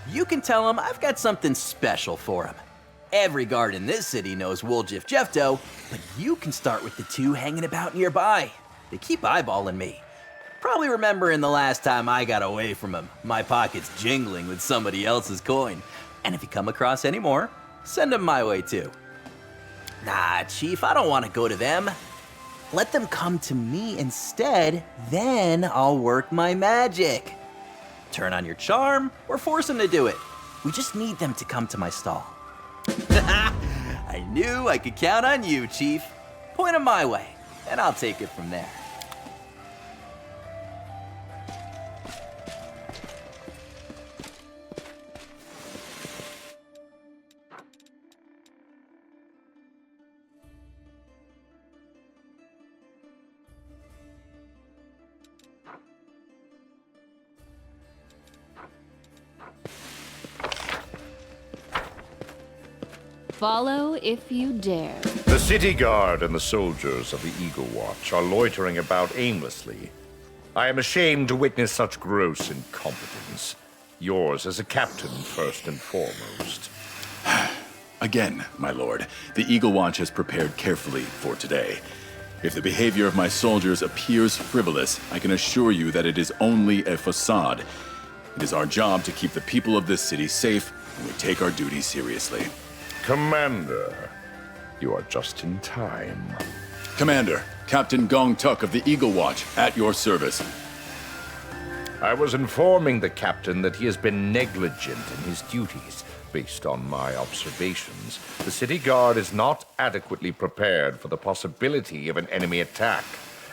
You can tell them I've got something special for them. Every guard in this city knows Woljif Jefto, but you can start with the two hanging about nearby. They keep eyeballing me. Probably remembering the last time I got away from them, my pockets jingling with somebody else's coin. And if you come across any more, send them my way too. Nah, Chief, I don't want to go to them. Let them come to me instead, then I'll work my magic. Turn on your charm or force them to do it. We just need them to come to my stall. I knew I could count on you, Chief. Point them my way, and I'll take it from there. Follow if you dare. The city guard and the soldiers of the Eagle Watch are loitering about aimlessly. I am ashamed to witness such gross incompetence. Yours as a captain, first and foremost. Again, my lord, the Eagle Watch has prepared carefully for today. If the behavior of my soldiers appears frivolous, I can assure you that it is only a facade. It is our job to keep the people of this city safe, and we take our duty seriously. Commander, you are just in time. Commander, Captain Gong Tuk of the Eagle Watch, at your service. I was informing the captain that he has been negligent in his duties. Based on my observations, the city guard is not adequately prepared for the possibility of an enemy attack,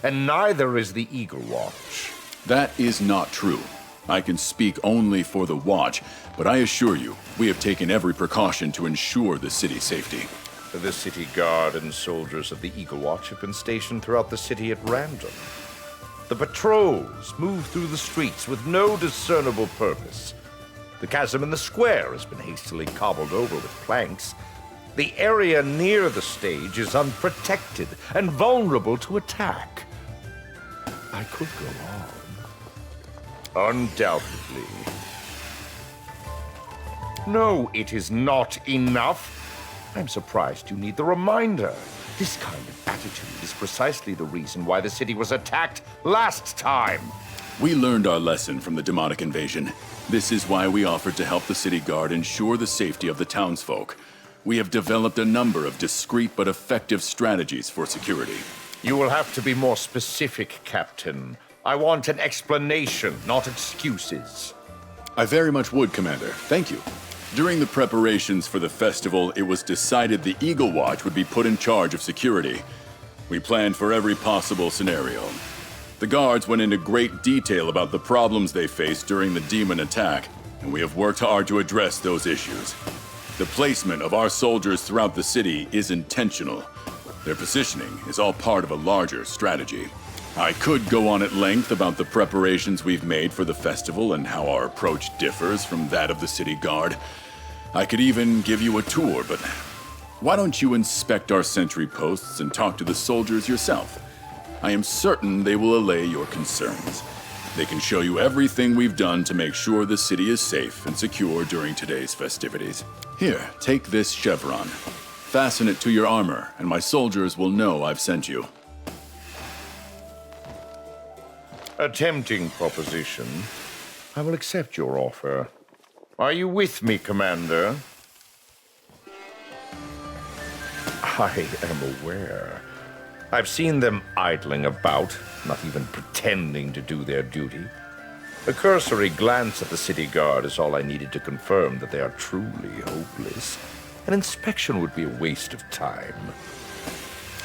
and neither is the Eagle Watch. That is not true. I can speak only for the Watch, but I assure you, we have taken every precaution to ensure the city's safety. The city guard and soldiers of the Eagle Watch have been stationed throughout the city at random. The patrols move through the streets with no discernible purpose. The chasm in the square has been hastily cobbled over with planks. The area near the stage is unprotected and vulnerable to attack. I could go on. Undoubtedly. No, it is not enough. I'm surprised you need the reminder. This kind of attitude is precisely the reason why the city was attacked last time. We learned our lesson from the demonic invasion. This is why we offered to help the city guard ensure the safety of the townsfolk. We have developed a number of discreet but effective strategies for security. You will have to be more specific, Captain. I want an explanation, not excuses. I very much would, Commander. Thank you. During the preparations for the festival, it was decided the Eagle Watch would be put in charge of security. We planned for every possible scenario. The guards went into great detail about the problems they faced during the demon attack, and we have worked hard to address those issues. The placement of our soldiers throughout the city is intentional. Their positioning is all part of a larger strategy. I could go on at length about the preparations we've made for the festival and how our approach differs from that of the city guard. I could even give you a tour, but why don't you inspect our sentry posts and talk to the soldiers yourself? I am certain they will allay your concerns. They can show you everything we've done to make sure the city is safe and secure during today's festivities. Here, take this chevron. Fasten it to your armor, and my soldiers will know I've sent you. A tempting proposition. I will accept your offer. Are you with me, Commander? I am aware. I've seen them idling about, not even pretending to do their duty. A cursory glance at the city guard is all I needed to confirm that they are truly hopeless. An inspection would be a waste of time.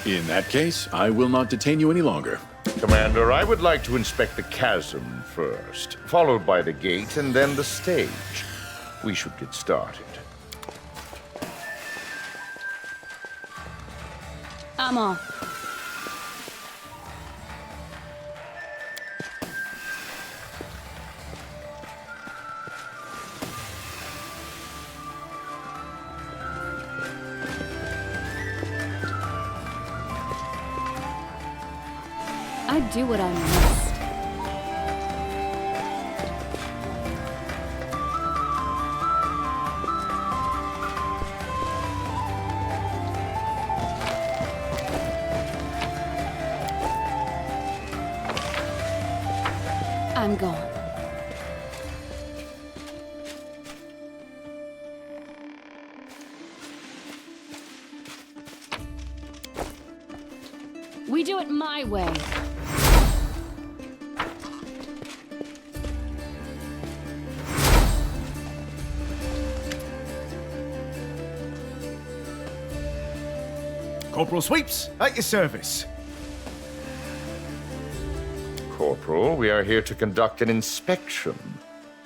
In that case, I will not detain you any longer. Commander, I would like to inspect the chasm first, followed by the gate and then the stage. We should get started. I'm off. I do what I must. I'm gone. We do it my way. Corporal Sweeps, at your service. Corporal, we are here to conduct an inspection.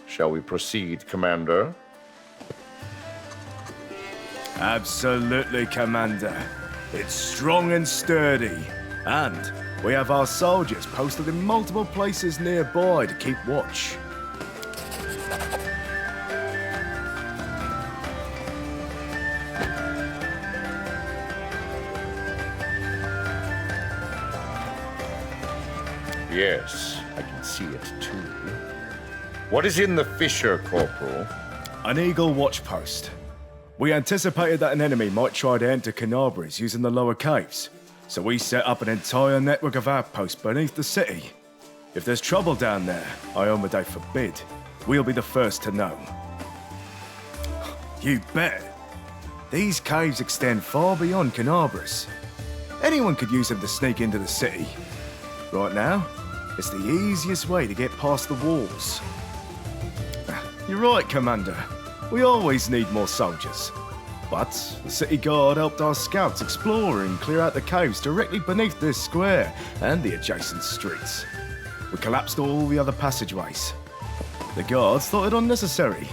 Shall we proceed, Commander? Absolutely, Commander. It's strong and sturdy. And we have our soldiers posted in multiple places nearby to keep watch. Yes, I can see it too. What is in the fissure, Corporal? An eagle watch post. We anticipated that an enemy might try to enter Canabris using the lower caves, so we set up an entire network of outposts beneath the city. If there's trouble down there, Iomade forbid, we'll be the first to know. You bet. These caves extend far beyond Canabris. Anyone could use them to sneak into the city. Right now, it's the easiest way to get past the walls. You're right, Commander. We always need more soldiers. But the city guard helped our scouts explore and clear out the caves directly beneath this square and the adjacent streets. We collapsed all the other passageways. The guards thought it unnecessary.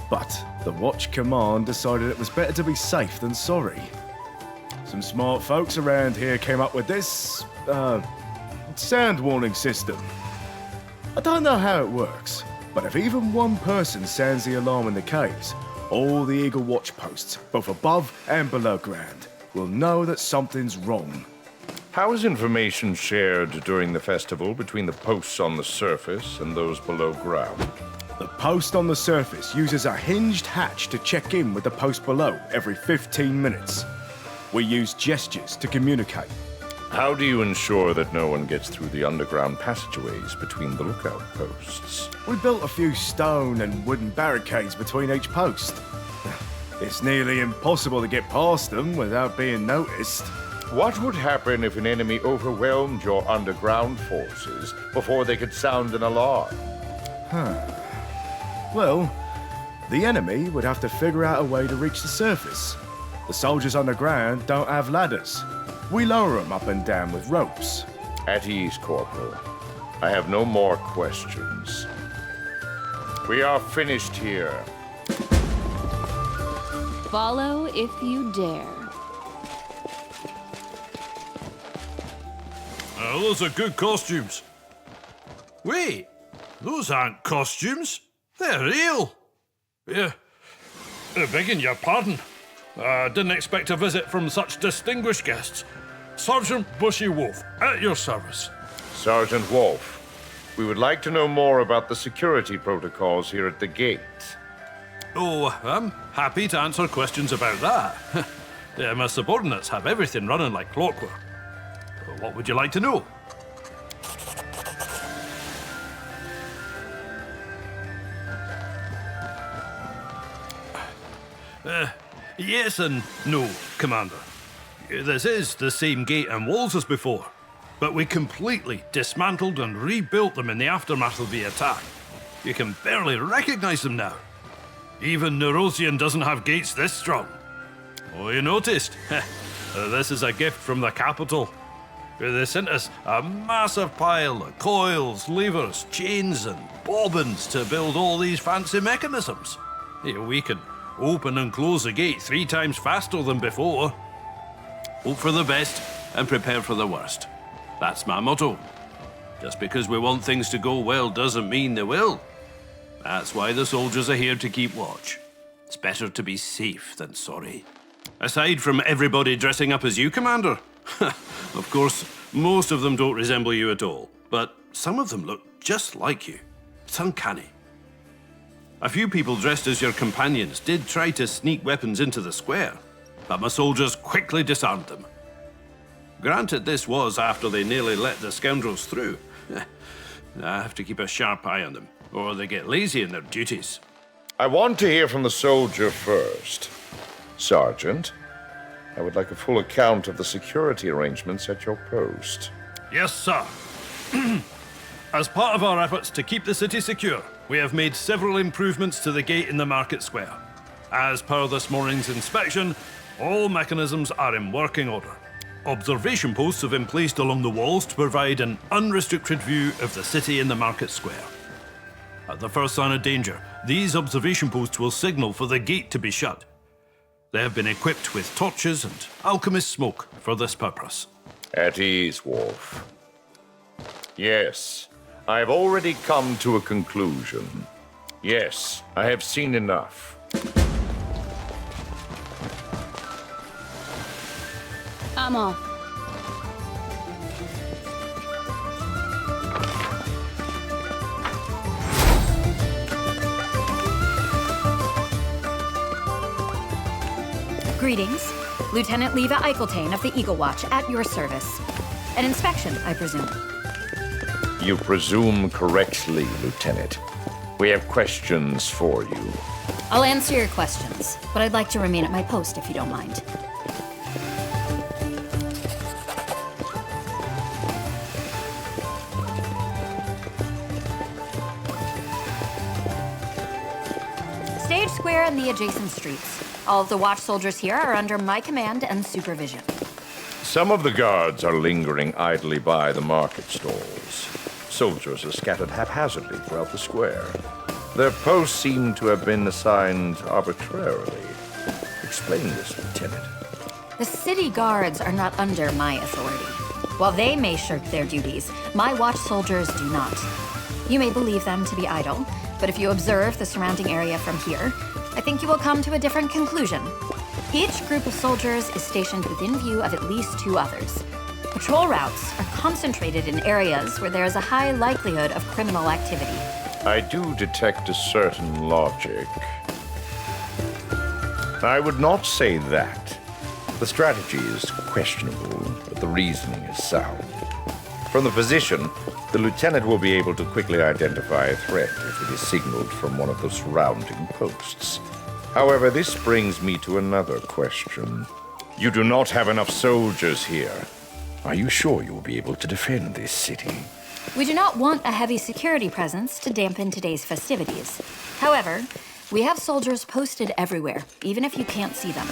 But the Watch Command decided it was better to be safe than sorry. Some smart folks around here came up with this, sound warning system. I don't know how it works, but if even one person sounds the alarm in the caves, all the Eagle Watch posts, both above and below ground, will know that something's wrong. How is information shared during the festival between the posts on the surface and those below ground? The post on the surface uses a hinged hatch to check in with the post below every 15 minutes. We use gestures to communicate. How do you ensure that no one gets through the underground passageways between the lookout posts? We built a few stone and wooden barricades between each post. It's nearly impossible to get past them without being noticed. What would happen if an enemy overwhelmed your underground forces before they could sound an alarm? Well, the enemy would have to figure out a way to reach the surface. The soldiers underground don't have ladders. We lower them up and down with ropes. At ease, Corporal. I have no more questions. We are finished here. Follow if you dare. Those are good costumes. Wait, those aren't costumes. They're real. Yeah, begging your pardon. Didn't expect a visit from such distinguished guests. Sergeant Bushy Wolf, at your service. Sergeant Wolf, we would like to know more about the security protocols here at the gate. Oh, I'm happy to answer questions about that. Yeah, my subordinates have everything running like clockwork. What would you like to know? Yes and no, Commander. This is the same gate and walls as before, but we completely dismantled and rebuilt them in the aftermath of the attack. You can barely recognize them now. Even Nerosian doesn't have gates this strong. Oh, you noticed? This is a gift from the capital. They sent us a massive pile of coils, levers, chains, and bobbins to build all these fancy mechanisms. We can open and close the gate 3 times faster than before. Hope for the best and prepare for the worst. That's my motto. Just because we want things to go well doesn't mean they will. That's why the soldiers are here to keep watch. It's better to be safe than sorry. Aside from everybody dressing up as you, Commander. Of course, most of them don't resemble you at all, but some of them look just like you. It's uncanny. A few people dressed as your companions did try to sneak weapons into the square, but my soldiers quickly disarmed them. Granted, this was after they nearly let the scoundrels through. I have to keep a sharp eye on them, or they get lazy in their duties. I want to hear from the soldier first. Sergeant, I would like a full account of the security arrangements at your post. Yes, sir. As part of our efforts to keep the city secure, we have made several improvements to the gate in the market square. As per this morning's inspection, all mechanisms are in working order. Observation posts have been placed along the walls to provide an unrestricted view of the city in the market square. At the first sign of danger, these observation posts will signal for the gate to be shut. They have been equipped with torches and alchemist smoke for this purpose. At ease, Wolf. Yes, I have already come to a conclusion. Yes, I have seen enough. I'm off. Greetings. Lieutenant Leva Eicheltain of the Eagle Watch at your service. An inspection, I presume. You presume correctly, Lieutenant. We have questions for you. I'll answer your questions, but I'd like to remain at my post if you don't mind. Stage Square and the adjacent streets. All of the watch soldiers here are under my command and supervision. Some of the guards are lingering idly by the market stalls. Soldiers are scattered haphazardly throughout the square. Their posts seem to have been assigned arbitrarily. Explain this, Lieutenant. The city guards are not under my authority. While they may shirk their duties, my watch soldiers do not. You may believe them to be idle, but if you observe the surrounding area from here, I think you will come to a different conclusion. Each group of soldiers is stationed within view of at least 2 others. Patrol routes are concentrated in areas where there is a high likelihood of criminal activity. I do detect a certain logic. I would not say that. The strategy is questionable, but the reasoning is sound. From the position, the lieutenant will be able to quickly identify a threat if it is signaled from one of the surrounding posts. However, this brings me to another question. You do not have enough soldiers here. Are you sure you will be able to defend this city? We do not want a heavy security presence to dampen today's festivities. However, we have soldiers posted everywhere, even if you can't see them.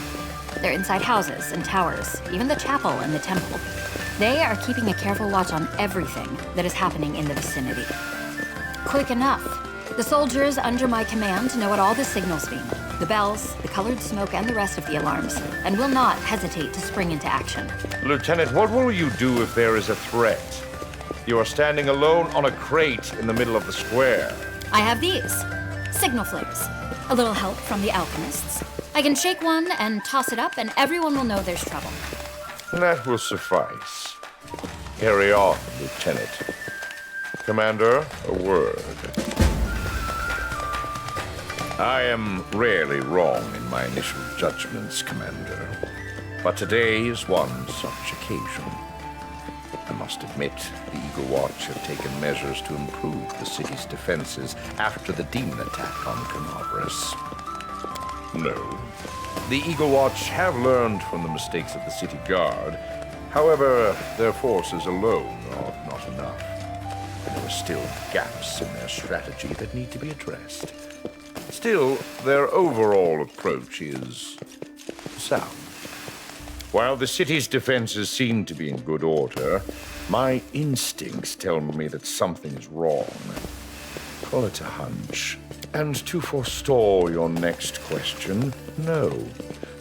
They're inside houses and towers, even the chapel and the temple. They are keeping a careful watch on everything that is happening in the vicinity. Quick enough. The soldiers under my command know what all the signals mean. the bells, the colored smoke, and the rest of the alarms, and will not hesitate to spring into action. Lieutenant, what will you do if there is a threat? You are standing alone on a crate in the middle of the square. I have these. Signal flares. A little help from the alchemists. I can shake one and toss it up, and everyone will know there's trouble. That will suffice. Carry on, Lieutenant. Commander, a word. I am rarely wrong in my initial judgments, Commander. But today is one such occasion. I must admit, the Eagle Watch have taken measures to improve the city's defenses after the demon attack on Canabras. No. The Eagle Watch have learned from the mistakes of the city guard. However, their forces alone are not enough. There are still gaps in their strategy that need to be addressed. Still, their overall approach is sound. While the city's defenses seem to be in good order, my instincts tell me that something is wrong. Call it a hunch. And to forestall your next question, no.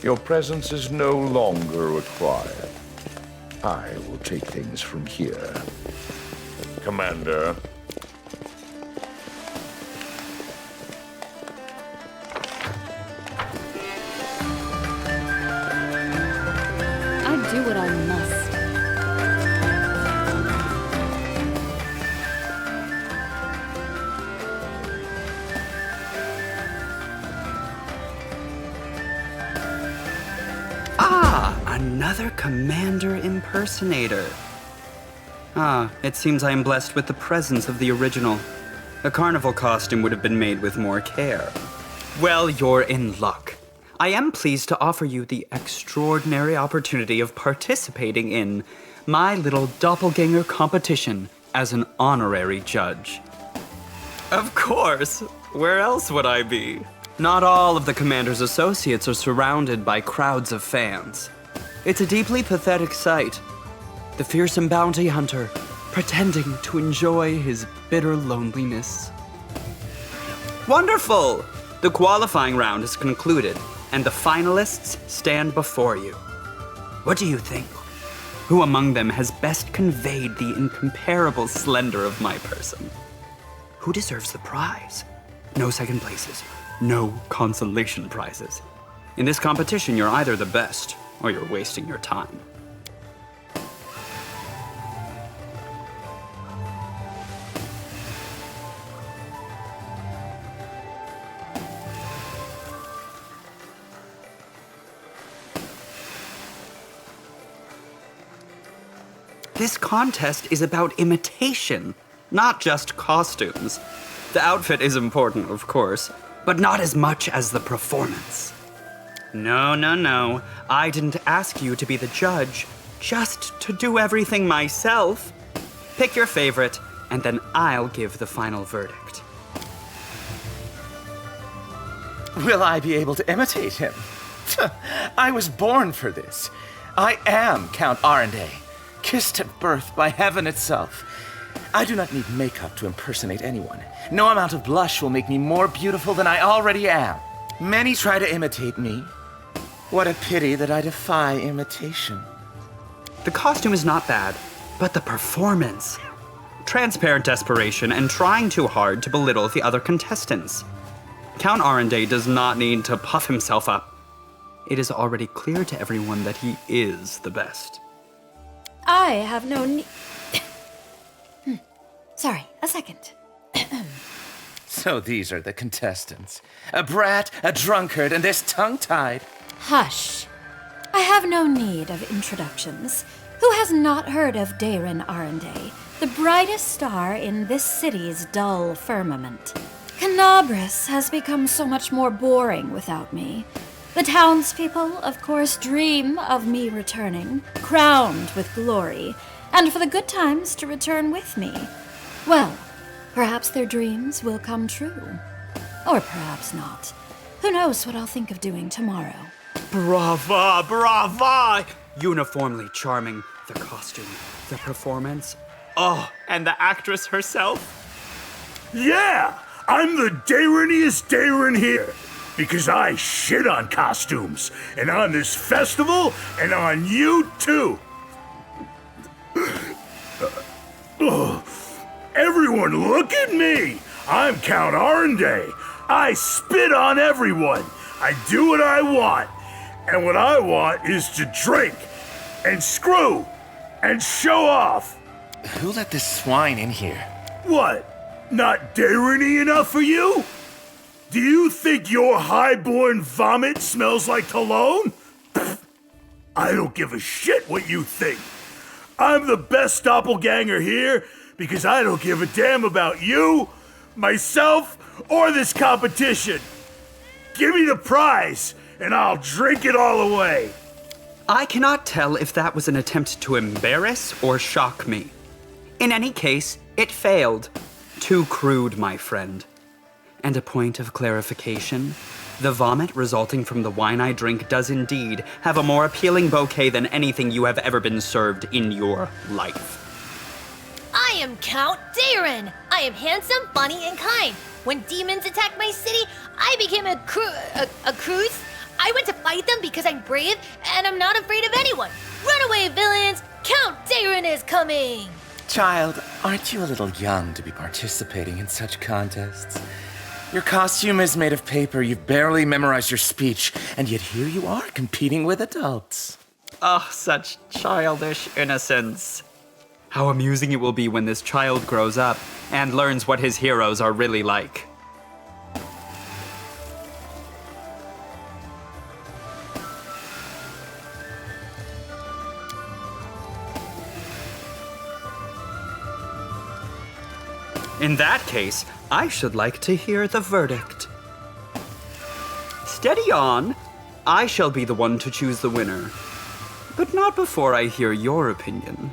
Your presence is no longer required. I will take things from here. Commander. I do what I must. Another Commander impersonator. It seems I am blessed with the presence of the original. A carnival costume would have been made with more care. Well, you're in luck. I am pleased to offer you the extraordinary opportunity of participating in my little doppelganger competition as an honorary judge. Of course. Where else would I be? Not all of the Commander's associates are surrounded by crowds of fans. It's a deeply pathetic sight. The fearsome bounty hunter pretending to enjoy his bitter loneliness. Wonderful! The qualifying round is concluded, and the finalists stand before you. What do you think? Who among them has best conveyed the incomparable splendor of my person? Who deserves the prize? No second places, no consolation prizes. In this competition, you're either the best, or you're wasting your time. This contest is about imitation, not just costumes. The outfit is important, of course, but not as much as the performance. No. I didn't ask you to be the judge, just to do everything myself. Pick your favorite, and then I'll give the final verdict. Will I be able to imitate him? I was born for this. I am Count Arende, kissed at birth by heaven itself. I do not need makeup to impersonate anyone. No amount of blush will make me more beautiful than I already am. Many try to imitate me. What a pity that I defy imitation. The costume is not bad, but the performance. Transparent desperation and trying too hard to belittle the other contestants. Count Arende does not need to puff himself up. It is already clear to everyone that he is the best. I have no need. Sorry, a second. So these are the contestants. A brat, a drunkard, and this tongue-tied. Hush. I have no need of introductions. Who has not heard of Dayron Arende, the brightest star in this city's dull firmament? Canabras has become so much more boring without me. The townspeople, of course, dream of me returning, crowned with glory, and for the good times to return with me. Well, perhaps their dreams will come true. Or perhaps not. Who knows what I'll think of doing tomorrow? Brava! Uniformly charming. The costume, the performance. Oh, and the actress herself. Yeah! I'm the Dayroniest Dayron here. because I shit on costumes, and on this festival, and on you too. Everyone look at me! I'm Count Oranday. I spit on everyone. I do what I want. And what I want is to drink, and screw, and show off. Who let this swine in here? What? Not dairy enough for you? Do you think your highborn vomit smells like cologne? I don't give a shit what you think. I'm the best doppelganger here because I don't give a damn about you, myself, or this competition. Give me the prize, and I'll drink it all away. I cannot tell if that was an attempt to embarrass or shock me. In any case, it failed. Too crude, my friend. And a point of clarification, the vomit resulting from the wine I drink does indeed have a more appealing bouquet than anything you have ever been served in your life. I am Count Daren. I am handsome, funny, and kind. When demons attacked my city, I became a cruise. I went to fight them because I'm brave and I'm not afraid of anyone. Runaway villains, Count Daren is coming! Child, aren't you a little young to be participating in such contests? Your costume is made of paper, you've barely memorized your speech, and yet here you are competing with adults. Oh, such childish innocence. How amusing it will be when this child grows up and learns what his heroes are really like. In that case, I should like to hear the verdict. Steady on. I shall be the one to choose the winner. But not before I hear your opinion.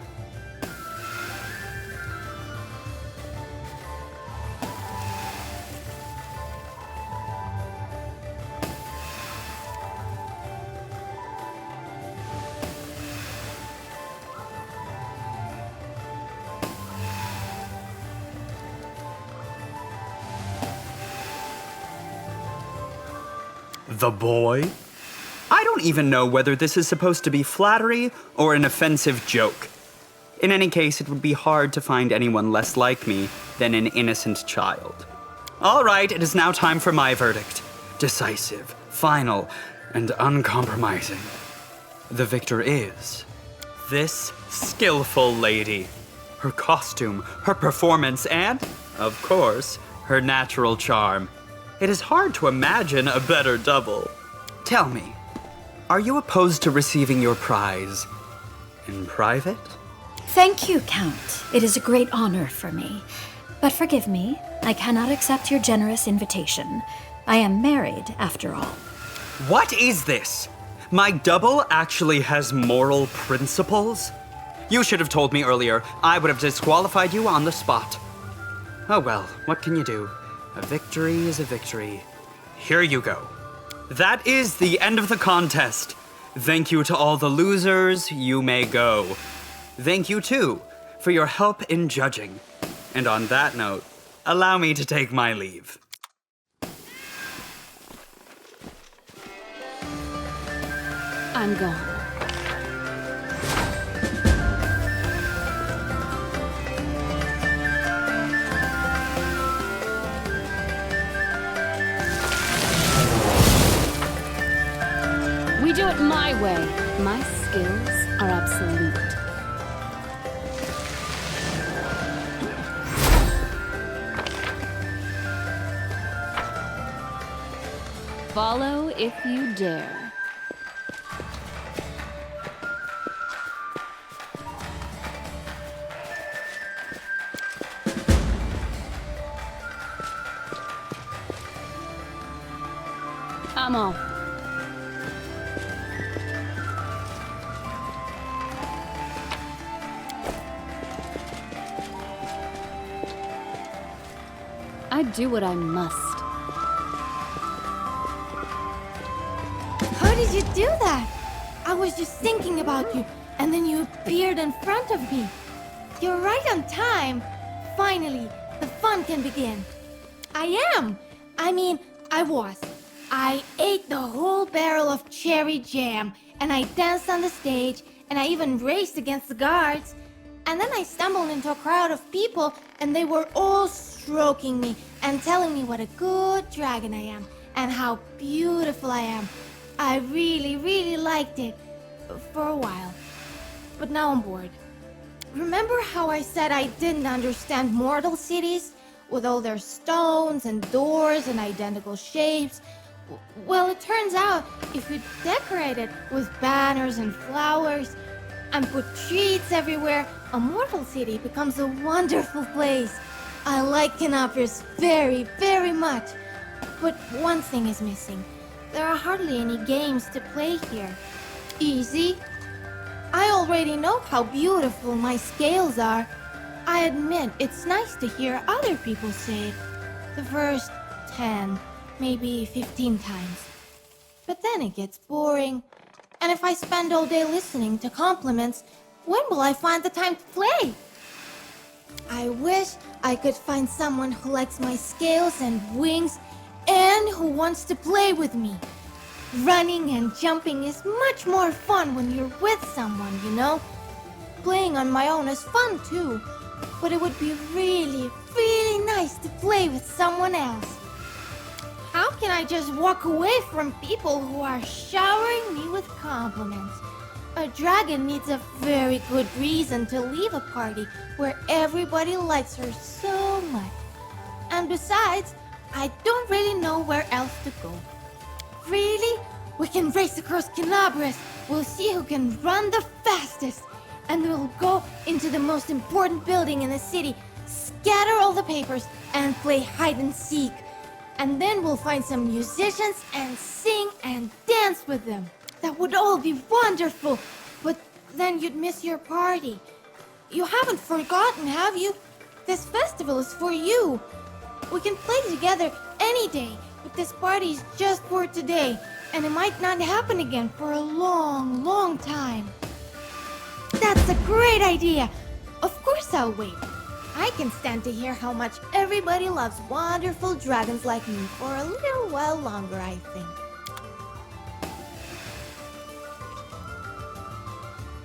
The boy? I don't even know whether this is supposed to be flattery or an offensive joke. In any case, it would be hard to find anyone less like me than an innocent child. All right, it is now time for my verdict. Decisive, final, and uncompromising. The victor is this skillful lady. Her costume, her performance, and, of course, her natural charm. It is hard to imagine a better double. Tell me, are you opposed to receiving your prize in private? Thank you, Count. It is a great honor for me. But forgive me, I cannot accept your generous invitation. I am married, after all. What is this? My double actually has moral principles? You should have told me earlier. I would have disqualified you on the spot. Oh well, what can you do? A victory is a victory. Here you go. That is the end of the contest. Thank you to all the losers. You may go. Thank you, too, for your help in judging. And on that note, allow me to take my leave. I'm gone. We do it my way. My skills are absolute. Follow if you dare. I'm off. I do what I must. How did you do that? I was just thinking about you, and then you appeared in front of me. You're right on time. Finally, the fun can begin. I was. I ate the whole barrel of cherry jam, and I danced on the stage, and I even raced against the guards. And then I stumbled into a crowd of people, and they were all stroking me and telling me what a good dragon I am and how beautiful I am. I really, really liked it for a while. But now I'm bored. Remember how I said I didn't understand mortal cities? With all their stones and doors and identical shapes? Well, it turns out if you decorate it with banners and flowers and put treats everywhere, a mortal city becomes a wonderful place. I like Canopus very, very much. But one thing is missing. There are hardly any games to play here. Easy. I already know how beautiful my scales are. I admit it's nice to hear other people say it. The first 10, maybe 15 times. But then it gets boring. And if I spend all day listening to compliments, when will I find the time to play? I wish I could find someone who likes my scales and wings and who wants to play with me. Running and jumping is much more fun when you're with someone, you know? Playing on my own is fun too, but it would be really, really nice to play with someone else. How can I just walk away from people who are showering me with compliments? A dragon needs a very good reason to leave a party where everybody likes her so much. And besides, I don't really know where else to go. Really? We can race across Canabras. We'll see who can run the fastest. And we'll go into the most important building in the city, scatter all the papers, and play hide and seek. And then we'll find some musicians and sing and dance with them. That would all be wonderful. But then you'd miss your party. You haven't forgotten, have you? This festival is for you. We can play together any day, but this party is just for today, and it might not happen again for a long, long time. That's a great idea! Of course I'll wait. I can stand to hear how much everybody loves wonderful dragons like me for a little while longer, I think.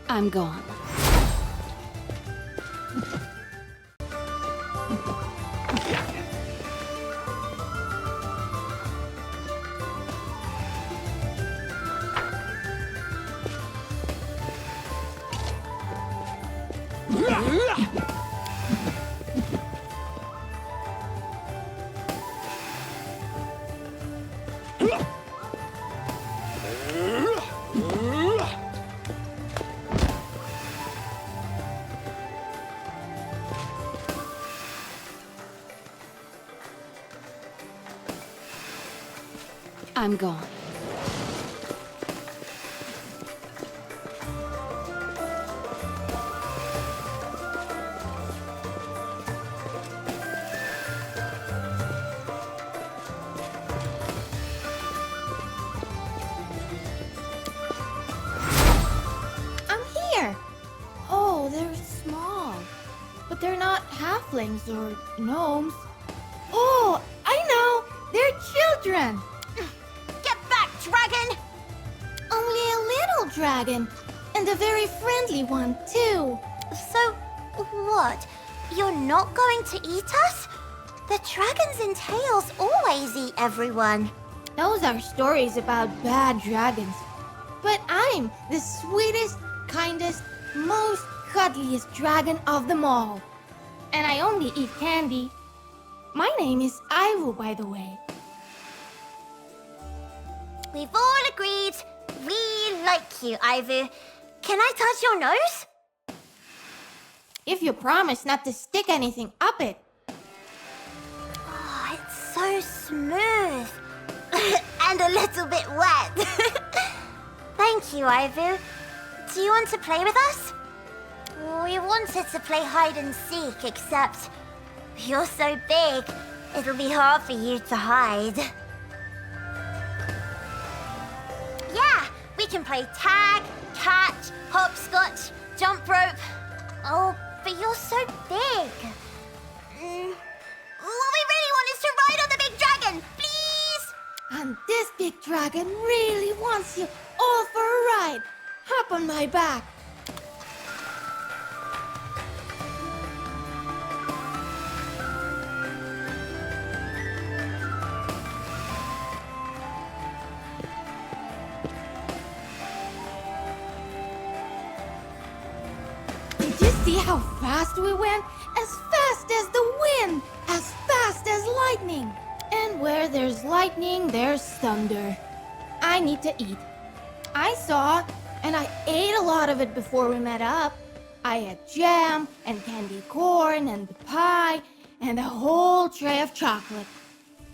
I'm gone. I'm gone. Oh, they're small. But they're not halflings or gnomes. Oh, I know! They're children! Get back, dragon! Only a little dragon. And a very friendly one, too. So, what? You're not going to eat us? The dragons in Tales always eat everyone. Those are stories about bad dragons. But I'm the sweetest, kindest, most cuddliest dragon of them all. And I only eat candy. My name is Ivu, by the way. We've all agreed we like you, Ivu. Can I touch your nose? If you promise not to stick anything up it. Oh, it's so smooth. And a little bit wet. Thank you, Ivu. Do you want to play with us? We wanted to play hide and seek, except you're so big, it'll be hard for you to hide. Yeah, we can play tag, catch, hopscotch, jump rope. Oh, but you're so big. What we really want is to ride on the big dragon, please! On this dragon really wants you all for a ride. Hop on my back. Did you see how fast we went? As fast as the wind, as fast as lightning. And where there's lightning, there's thunder. I need to eat. I saw, and I ate a lot of it before we met up. I had jam, and candy corn, and the pie, and a whole tray of chocolate.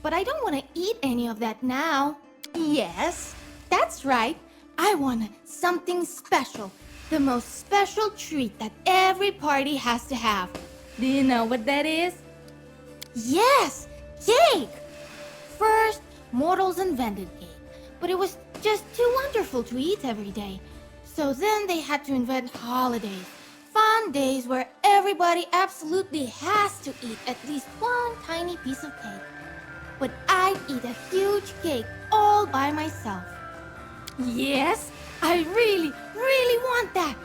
But I don't want to eat any of that now. Yes, that's right. I want something special. The most special treat that every party has to have. Do you know what that is? Yes, cake! First, mortals invented cake, but it was just too wonderful to eat every day. So then they had to invent holidays, fun days where everybody absolutely has to eat at least one tiny piece of cake. But I'd eat a huge cake all by myself. Yes, I really, really want that.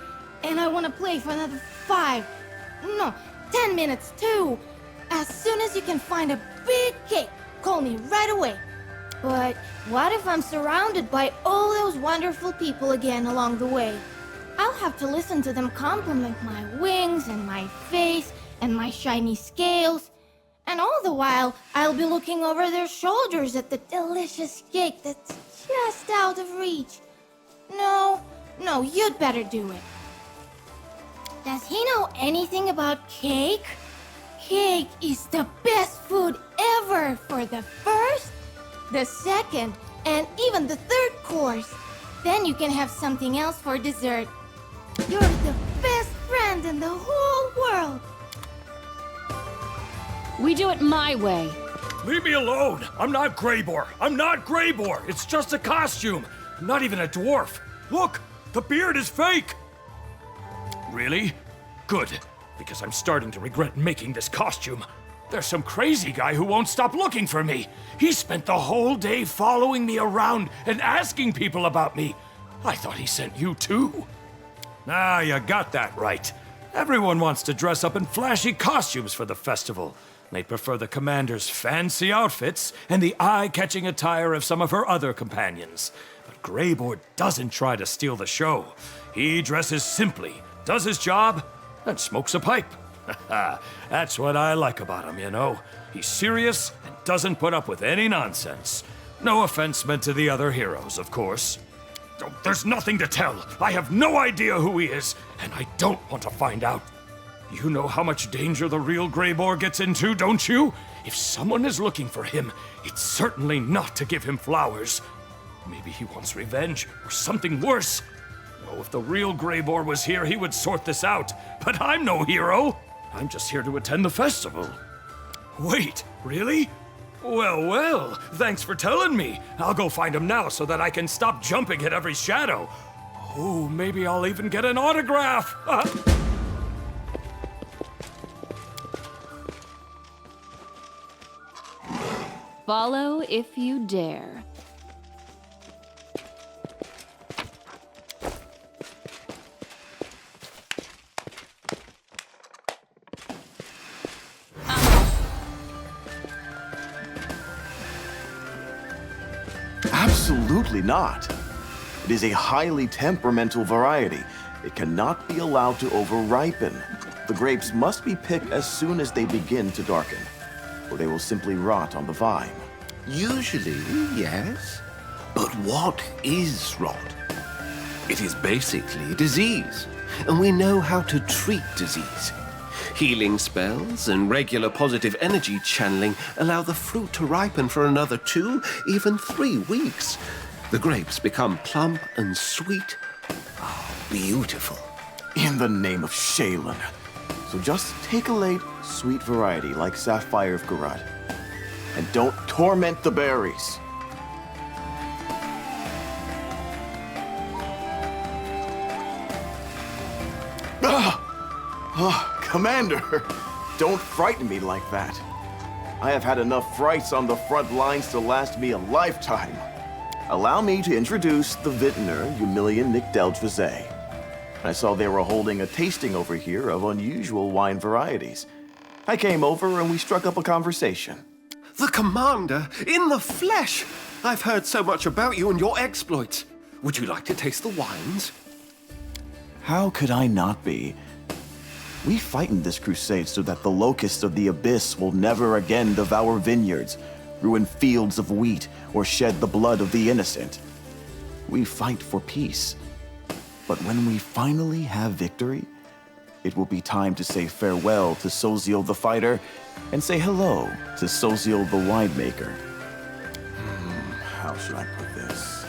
And I want to play for another 10 minutes too. As soon as you can find a big cake, call me right away. But what if I'm surrounded by all those wonderful people again along the way? I'll have to listen to them compliment my wings and my face and my shiny scales. And all the while, I'll be looking over their shoulders at the delicious cake that's just out of reach. No, you'd better do it. Does he know anything about cake? Cake is the best food ever for the first, the second, and even the third course. Then you can have something else for dessert. You're the best friend in the whole world. We do it my way. Leave me alone! I'm not Greybor! I'm not Greybor! It's just a costume! I'm not even a dwarf! Look! The beard is fake! Really? Good. Because I'm starting to regret making this costume. There's some crazy guy who won't stop looking for me. He spent the whole day following me around and asking people about me. I thought he sent you too. Ah, you got that right. Everyone wants to dress up in flashy costumes for the festival. They prefer the commander's fancy outfits and the eye-catching attire of some of her other companions. But Greybor doesn't try to steal the show. He dresses simply, does his job, and smokes a pipe. That's what I like about him, you know. He's serious and doesn't put up with any nonsense. No offense meant to the other heroes, of course. Oh, there's nothing to tell. I have no idea who he is, and I don't want to find out. You know how much danger the real Greybor gets into, don't you? If someone is looking for him, it's certainly not to give him flowers. Maybe he wants revenge, or something worse. Oh, if the real Greybor was here, he would sort this out. But I'm no hero. I'm just here to attend the festival. Wait, really? Well, thanks for telling me. I'll go find him now so that I can stop jumping at every shadow. Oh, maybe I'll even get an autograph. Follow if you dare. Absolutely not. It is a highly temperamental variety. It cannot be allowed to over-ripen. The grapes must be picked as soon as they begin to darken, or they will simply rot on the vine. Usually, yes. But what is rot? It is basically disease, and we know how to treat disease. Healing spells and regular positive energy channeling allow the fruit to ripen for another 2, even 3 weeks. The grapes become plump and sweet. Oh, beautiful. In the name of Shaylin. So just take a late, sweet variety like Sapphire of Garad. And don't torment the berries. Commander, don't frighten me like that. I have had enough frights on the front lines to last me a lifetime. Allow me to introduce the vintner, Humilian Nick Deltrazé. I saw they were holding a tasting over here of unusual wine varieties. I came over and we struck up a conversation. The Commander, in the flesh! I've heard so much about you and your exploits. Would you like to taste the wines? How could I not be? We fight in this crusade so that the locusts of the abyss will never again devour vineyards, ruin fields of wheat, or shed the blood of the innocent. We fight for peace. But when we finally have victory, it will be time to say farewell to Soziel the fighter and say hello to Soziel the winemaker. How should I put this?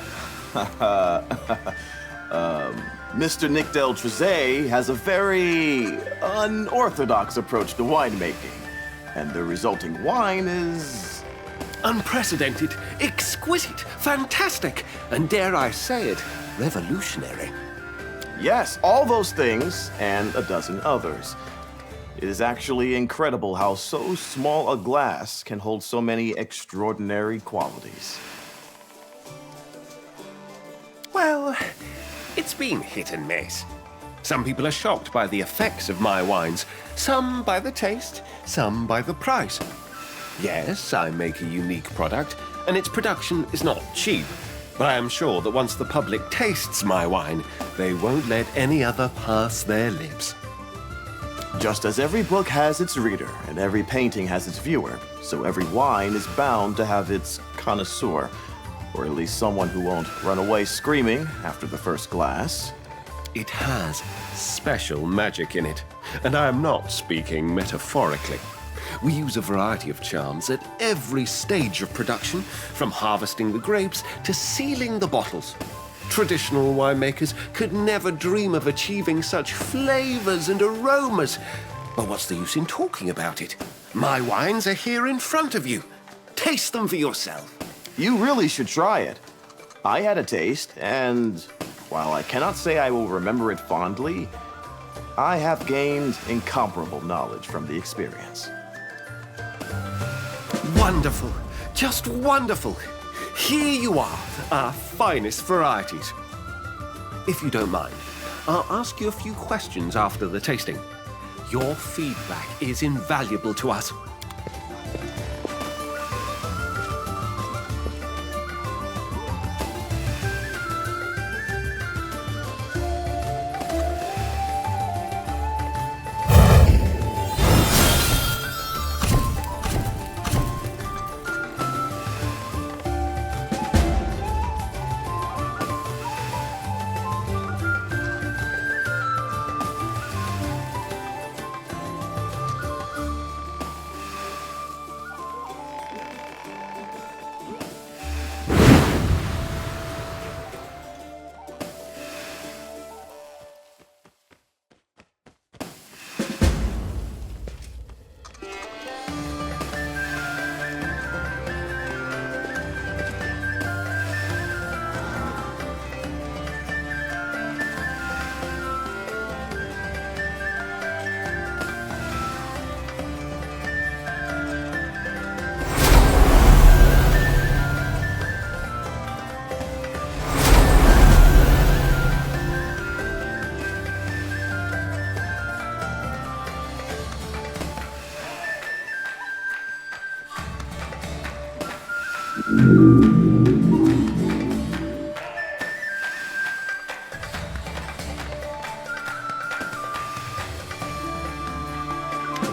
Mr. Nick Deltrazé has a very unorthodox approach to winemaking, and the resulting wine is unprecedented, exquisite, fantastic, and dare I say it, revolutionary. Yes, all those things, and a dozen others. It is actually incredible how so small a glass can hold so many extraordinary qualities. Well, it's been hit and miss. Some people are shocked by the effects of my wines, some by the taste, some by the price. Yes, I make a unique product, and its production is not cheap. But I am sure that once the public tastes my wine, they won't let any other pass their lips. Just as every book has its reader, and every painting has its viewer, so every wine is bound to have its connoisseur, or at least someone who won't run away screaming after the first glass. It has special magic in it, and I am not speaking metaphorically. We use a variety of charms at every stage of production, from harvesting the grapes to sealing the bottles. Traditional winemakers could never dream of achieving such flavors and aromas. But what's the use in talking about it? My wines are here in front of you. Taste them for yourself. You really should try it. I had a taste, and while I cannot say I will remember it fondly, I have gained incomparable knowledge from the experience. Wonderful, just wonderful. Here you are, our finest varieties. If you don't mind, I'll ask you a few questions after the tasting. Your feedback is invaluable to us.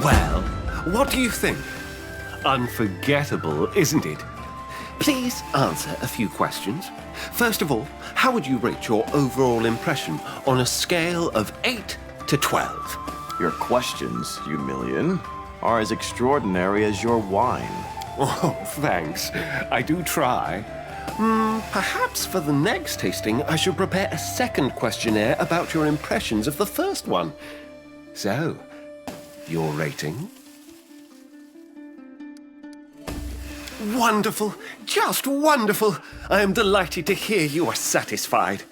Well, what do you think? Unforgettable, isn't it? Please answer a few questions. First of all, how would you rate your overall impression on a scale of 8 to 12? Your questions, Humilian, are as extraordinary as your wine. Oh, thanks. I do try. Perhaps for the next tasting, I should prepare a second questionnaire about your impressions of the first one. So, your rating? Wonderful! Just wonderful! I am delighted to hear you are satisfied.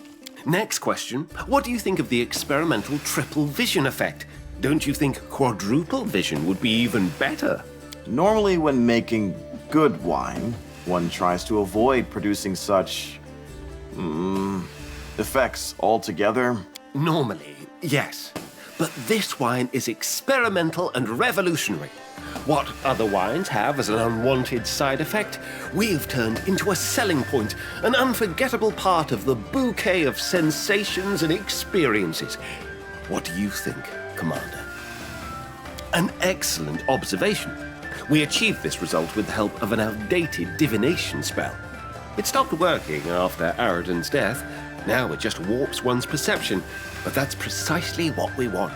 Next question. What do you think of the experimental triple vision effect? Don't you think quadruple vision would be even better? Normally when making good wine, one tries to avoid producing such Effects altogether? Normally, yes. But this wine is experimental and revolutionary. What other wines have as an unwanted side effect, we've turned into a selling point, an unforgettable part of the bouquet of sensations and experiences. What do you think, Commander? An excellent observation. We achieved this result with the help of an outdated divination spell. It stopped working after Aradon's death. Now it just warps one's perception, but that's precisely what we want.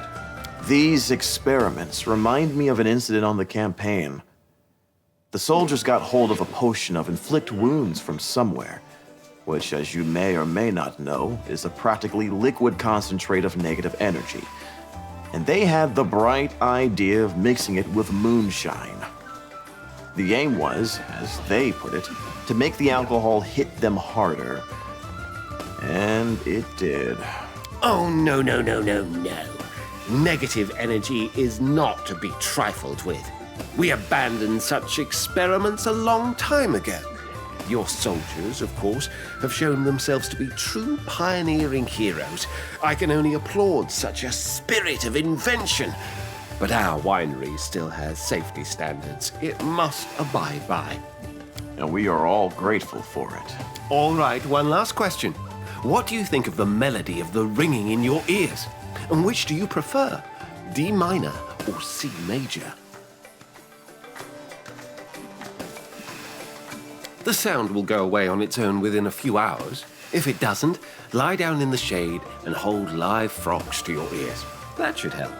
These experiments remind me of an incident on the campaign. The soldiers got hold of a potion of inflict wounds from somewhere, which, as you may or may not know, is a practically liquid concentrate of negative energy. And they had the bright idea of mixing it with moonshine. The aim was, as they put it, to make the alcohol hit them harder. And it did. Oh, no. Negative energy is not to be trifled with. We abandoned such experiments a long time ago. Your soldiers, of course, have shown themselves to be true pioneering heroes. I can only applaud such a spirit of invention. But our winery still has safety standards it must abide by. And we are all grateful for it. All right, one last question. What do you think of the melody of the ringing in your ears? And which do you prefer, D minor or C major? The sound will go away on its own within a few hours. If it doesn't, lie down in the shade and hold live frogs to your ears. That should help.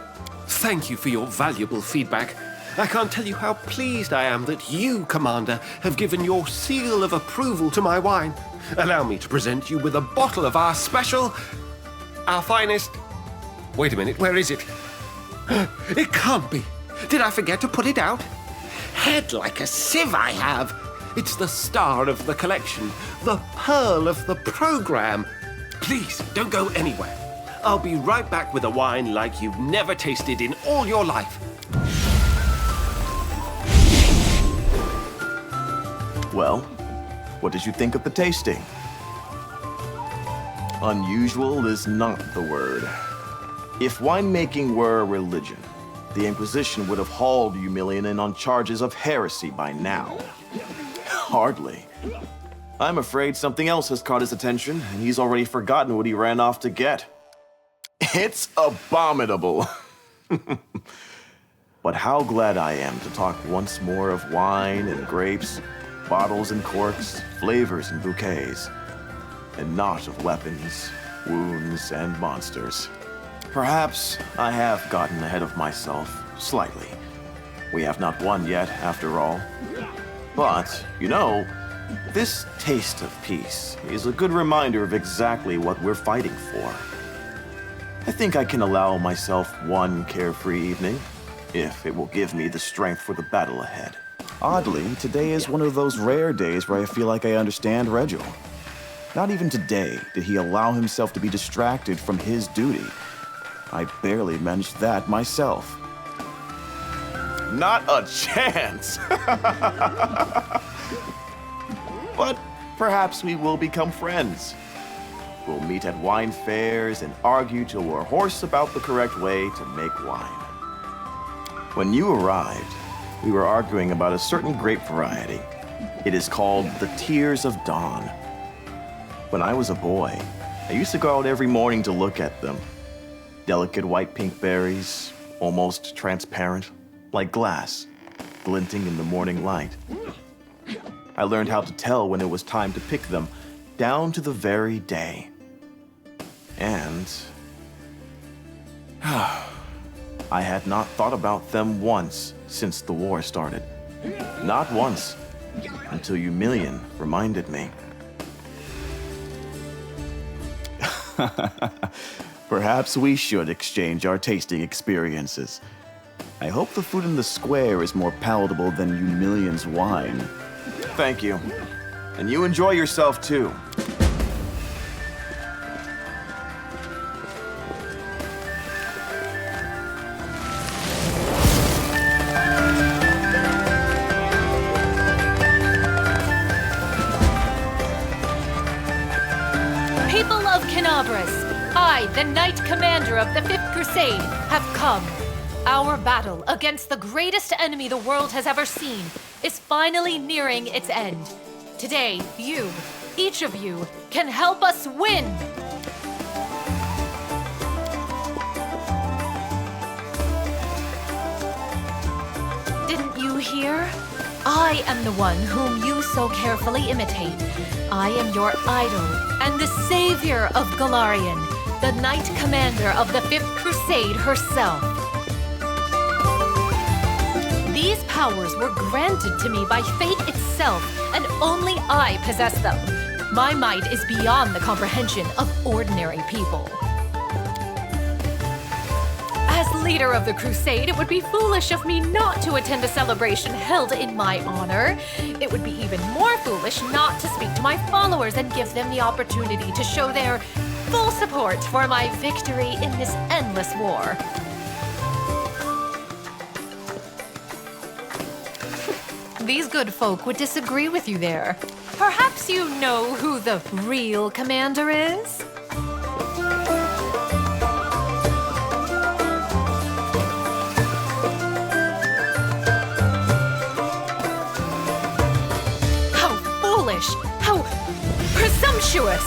Thank you for your valuable feedback. I can't tell you how pleased I am that you, Commander, have given your seal of approval to my wine. Allow me to present you with a bottle of our special, our finest... Wait a minute, where is it? It can't be. Did I forget to put it out? Head like a sieve I have. It's the star of the collection, the pearl of the program. Please, don't go anywhere. I'll be right back with a wine like you've never tasted in all your life. Well, what did you think of the tasting? Unusual is not the word. If winemaking were a religion, the Inquisition would have hauled Humilian in on charges of heresy by now. Hardly. I'm afraid something else has caught his attention, and he's already forgotten what he ran off to get. It's abominable. But how glad I am to talk once more of wine and grapes, bottles and corks, flavors and bouquets, and not of weapons, wounds, and monsters. Perhaps I have gotten ahead of myself, slightly. We have not won yet, after all. But, you know, this taste of peace is a good reminder of exactly what we're fighting for. I think I can allow myself one carefree evening, if it will give me the strength for the battle ahead. Oddly, today is one of those rare days where I feel like I understand Regil. Not even today did he allow himself to be distracted from his duty. I barely managed that myself. Not a chance! But perhaps we will become friends. We'll meet at wine fairs and argue till we're hoarse about the correct way to make wine. When you arrived, we were arguing about a certain grape variety. It is called the Tears of Dawn. When I was a boy, I used to go out every morning to look at them. Delicate white-pink berries, almost transparent, like glass, glinting in the morning light. I learned how to tell when it was time to pick them, down to the very day. And I had not thought about them once since the war started. Not once, until Humilian reminded me. Perhaps we should exchange our tasting experiences. I hope the food in the square is more palatable than Humilian's wine. Thank you. And you enjoy yourself too. the Knight Commander of the 5th Crusade, have come. Our battle against the greatest enemy the world has ever seen is finally nearing its end. Today, you, each of you, can help us win! Didn't you hear? I am the one whom you so carefully imitate. I am your idol and the savior of Galarian, the Knight Commander of the 5th Crusade herself. These powers were granted to me by fate itself, and only I possess them. My might is beyond the comprehension of ordinary people. As leader of the Crusade, it would be foolish of me not to attend a celebration held in my honor. It would be even more foolish not to speak to my followers and give them the opportunity to show their full support for my victory in this endless war. These good folk would disagree with you there. Perhaps you know who the real commander is? How foolish! How presumptuous!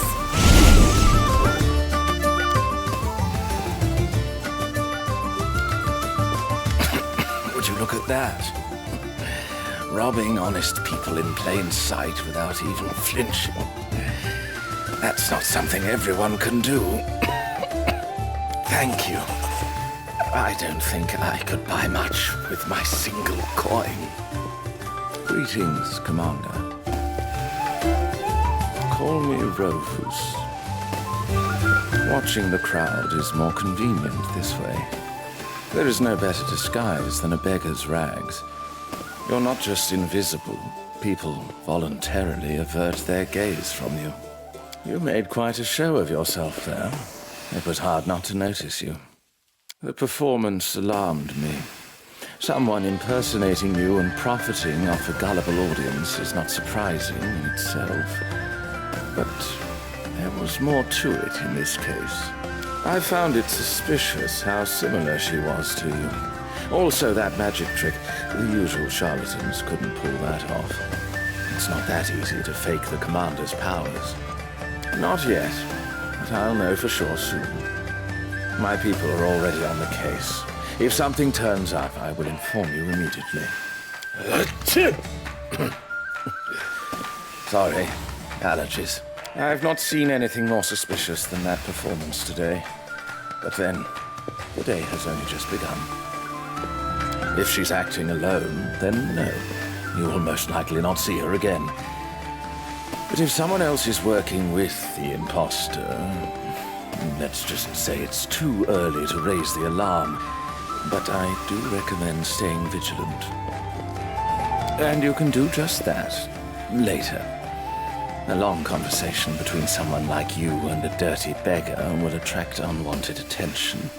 Would you look at that? Robbing honest people in plain sight without even flinching. That's not something everyone can do. Thank you. I don't think I could buy much with my single coin. Greetings, Commander. Call me Rufus. Watching the crowd is more convenient this way. There is no better disguise than a beggar's rags. You're not just invisible. People voluntarily avert their gaze from you. You made quite a show of yourself there. It was hard not to notice you. The performance alarmed me. Someone impersonating you and profiting off a gullible audience is not surprising in itself. But there was more to it in this case. I found it suspicious how similar she was to you. Also, that magic trick. The usual charlatans couldn't pull that off. It's not that easy to fake the commander's powers. Not yet, but I'll know for sure soon. My people are already on the case. If something turns up, I will inform you immediately. Sorry, allergies. I've not seen anything more suspicious than that performance today. But then, the day has only just begun. If she's acting alone, then no. You will most likely not see her again. But if someone else is working with the imposter, let's just say it's too early to raise the alarm. But I do recommend staying vigilant. And you can do just that later. A long conversation between someone like you and a dirty beggar would attract unwanted attention.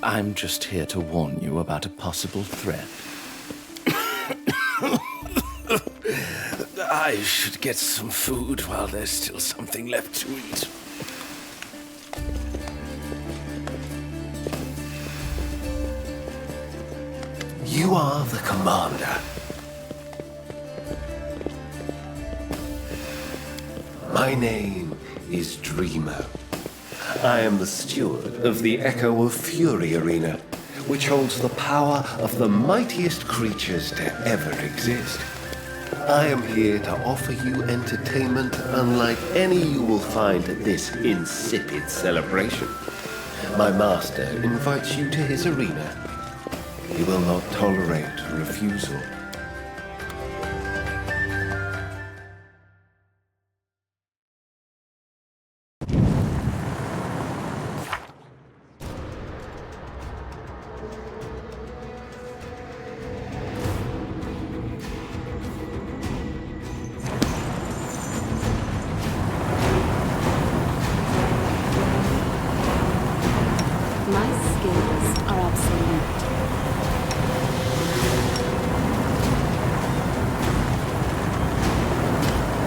I'm just here to warn you about a possible threat. I should get some food while there's still something left to eat. You are the commander. My name is Dreamer. I am the steward of the Echo of Fury Arena, which holds the power of the mightiest creatures to ever exist. I am here to offer you entertainment unlike any you will find at this insipid celebration. My master invites you to his arena. He will not tolerate refusal.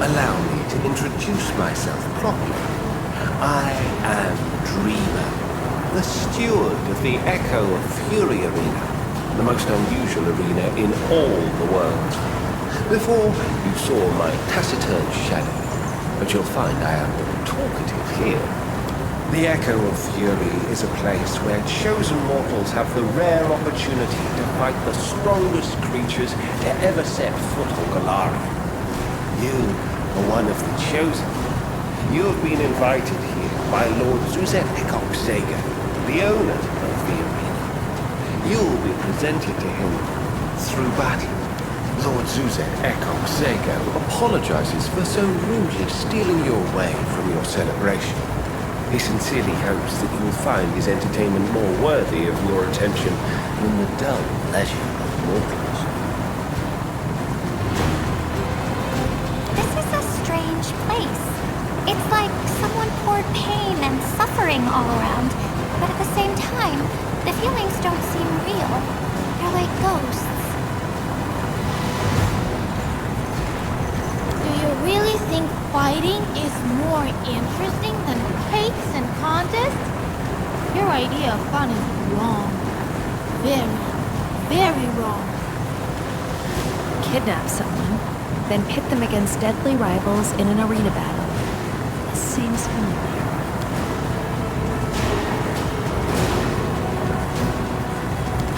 Allow me to introduce myself properly. I am Dreamer, the steward of the Echo of Fury Arena, the most unusual arena in all the world. Before, you saw my taciturn shadow, but you'll find I am more talkative here. The Echo of Fury is a place where chosen mortals have the rare opportunity to fight the strongest creatures to ever set foot on Galari. You are one of the chosen. You have been invited here by Lord Zuzet Ekok Zago, the owner of the arena. You will be presented to him through battle. Lord Zuzet Ekok Zago apologizes for so rudely stealing you away from your celebration. He sincerely hopes that you will find his entertainment more worthy of your attention than the dull pleasure of mortals. This is a strange place. It's like someone poured pain and suffering all around, but at the same time, the feelings don't seem real. They're like ghosts. Do you really think fighting is more interesting than cakes and contests? Your idea of fun is wrong. Very, very wrong. Kidnap someone, then pit them against deadly rivals in an arena battle. This seems familiar.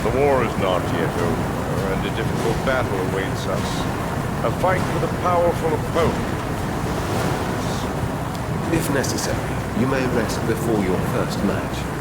The war is not yet over, and a difficult battle awaits us. A fight with a powerful opponent. If necessary, you may rest before your first match.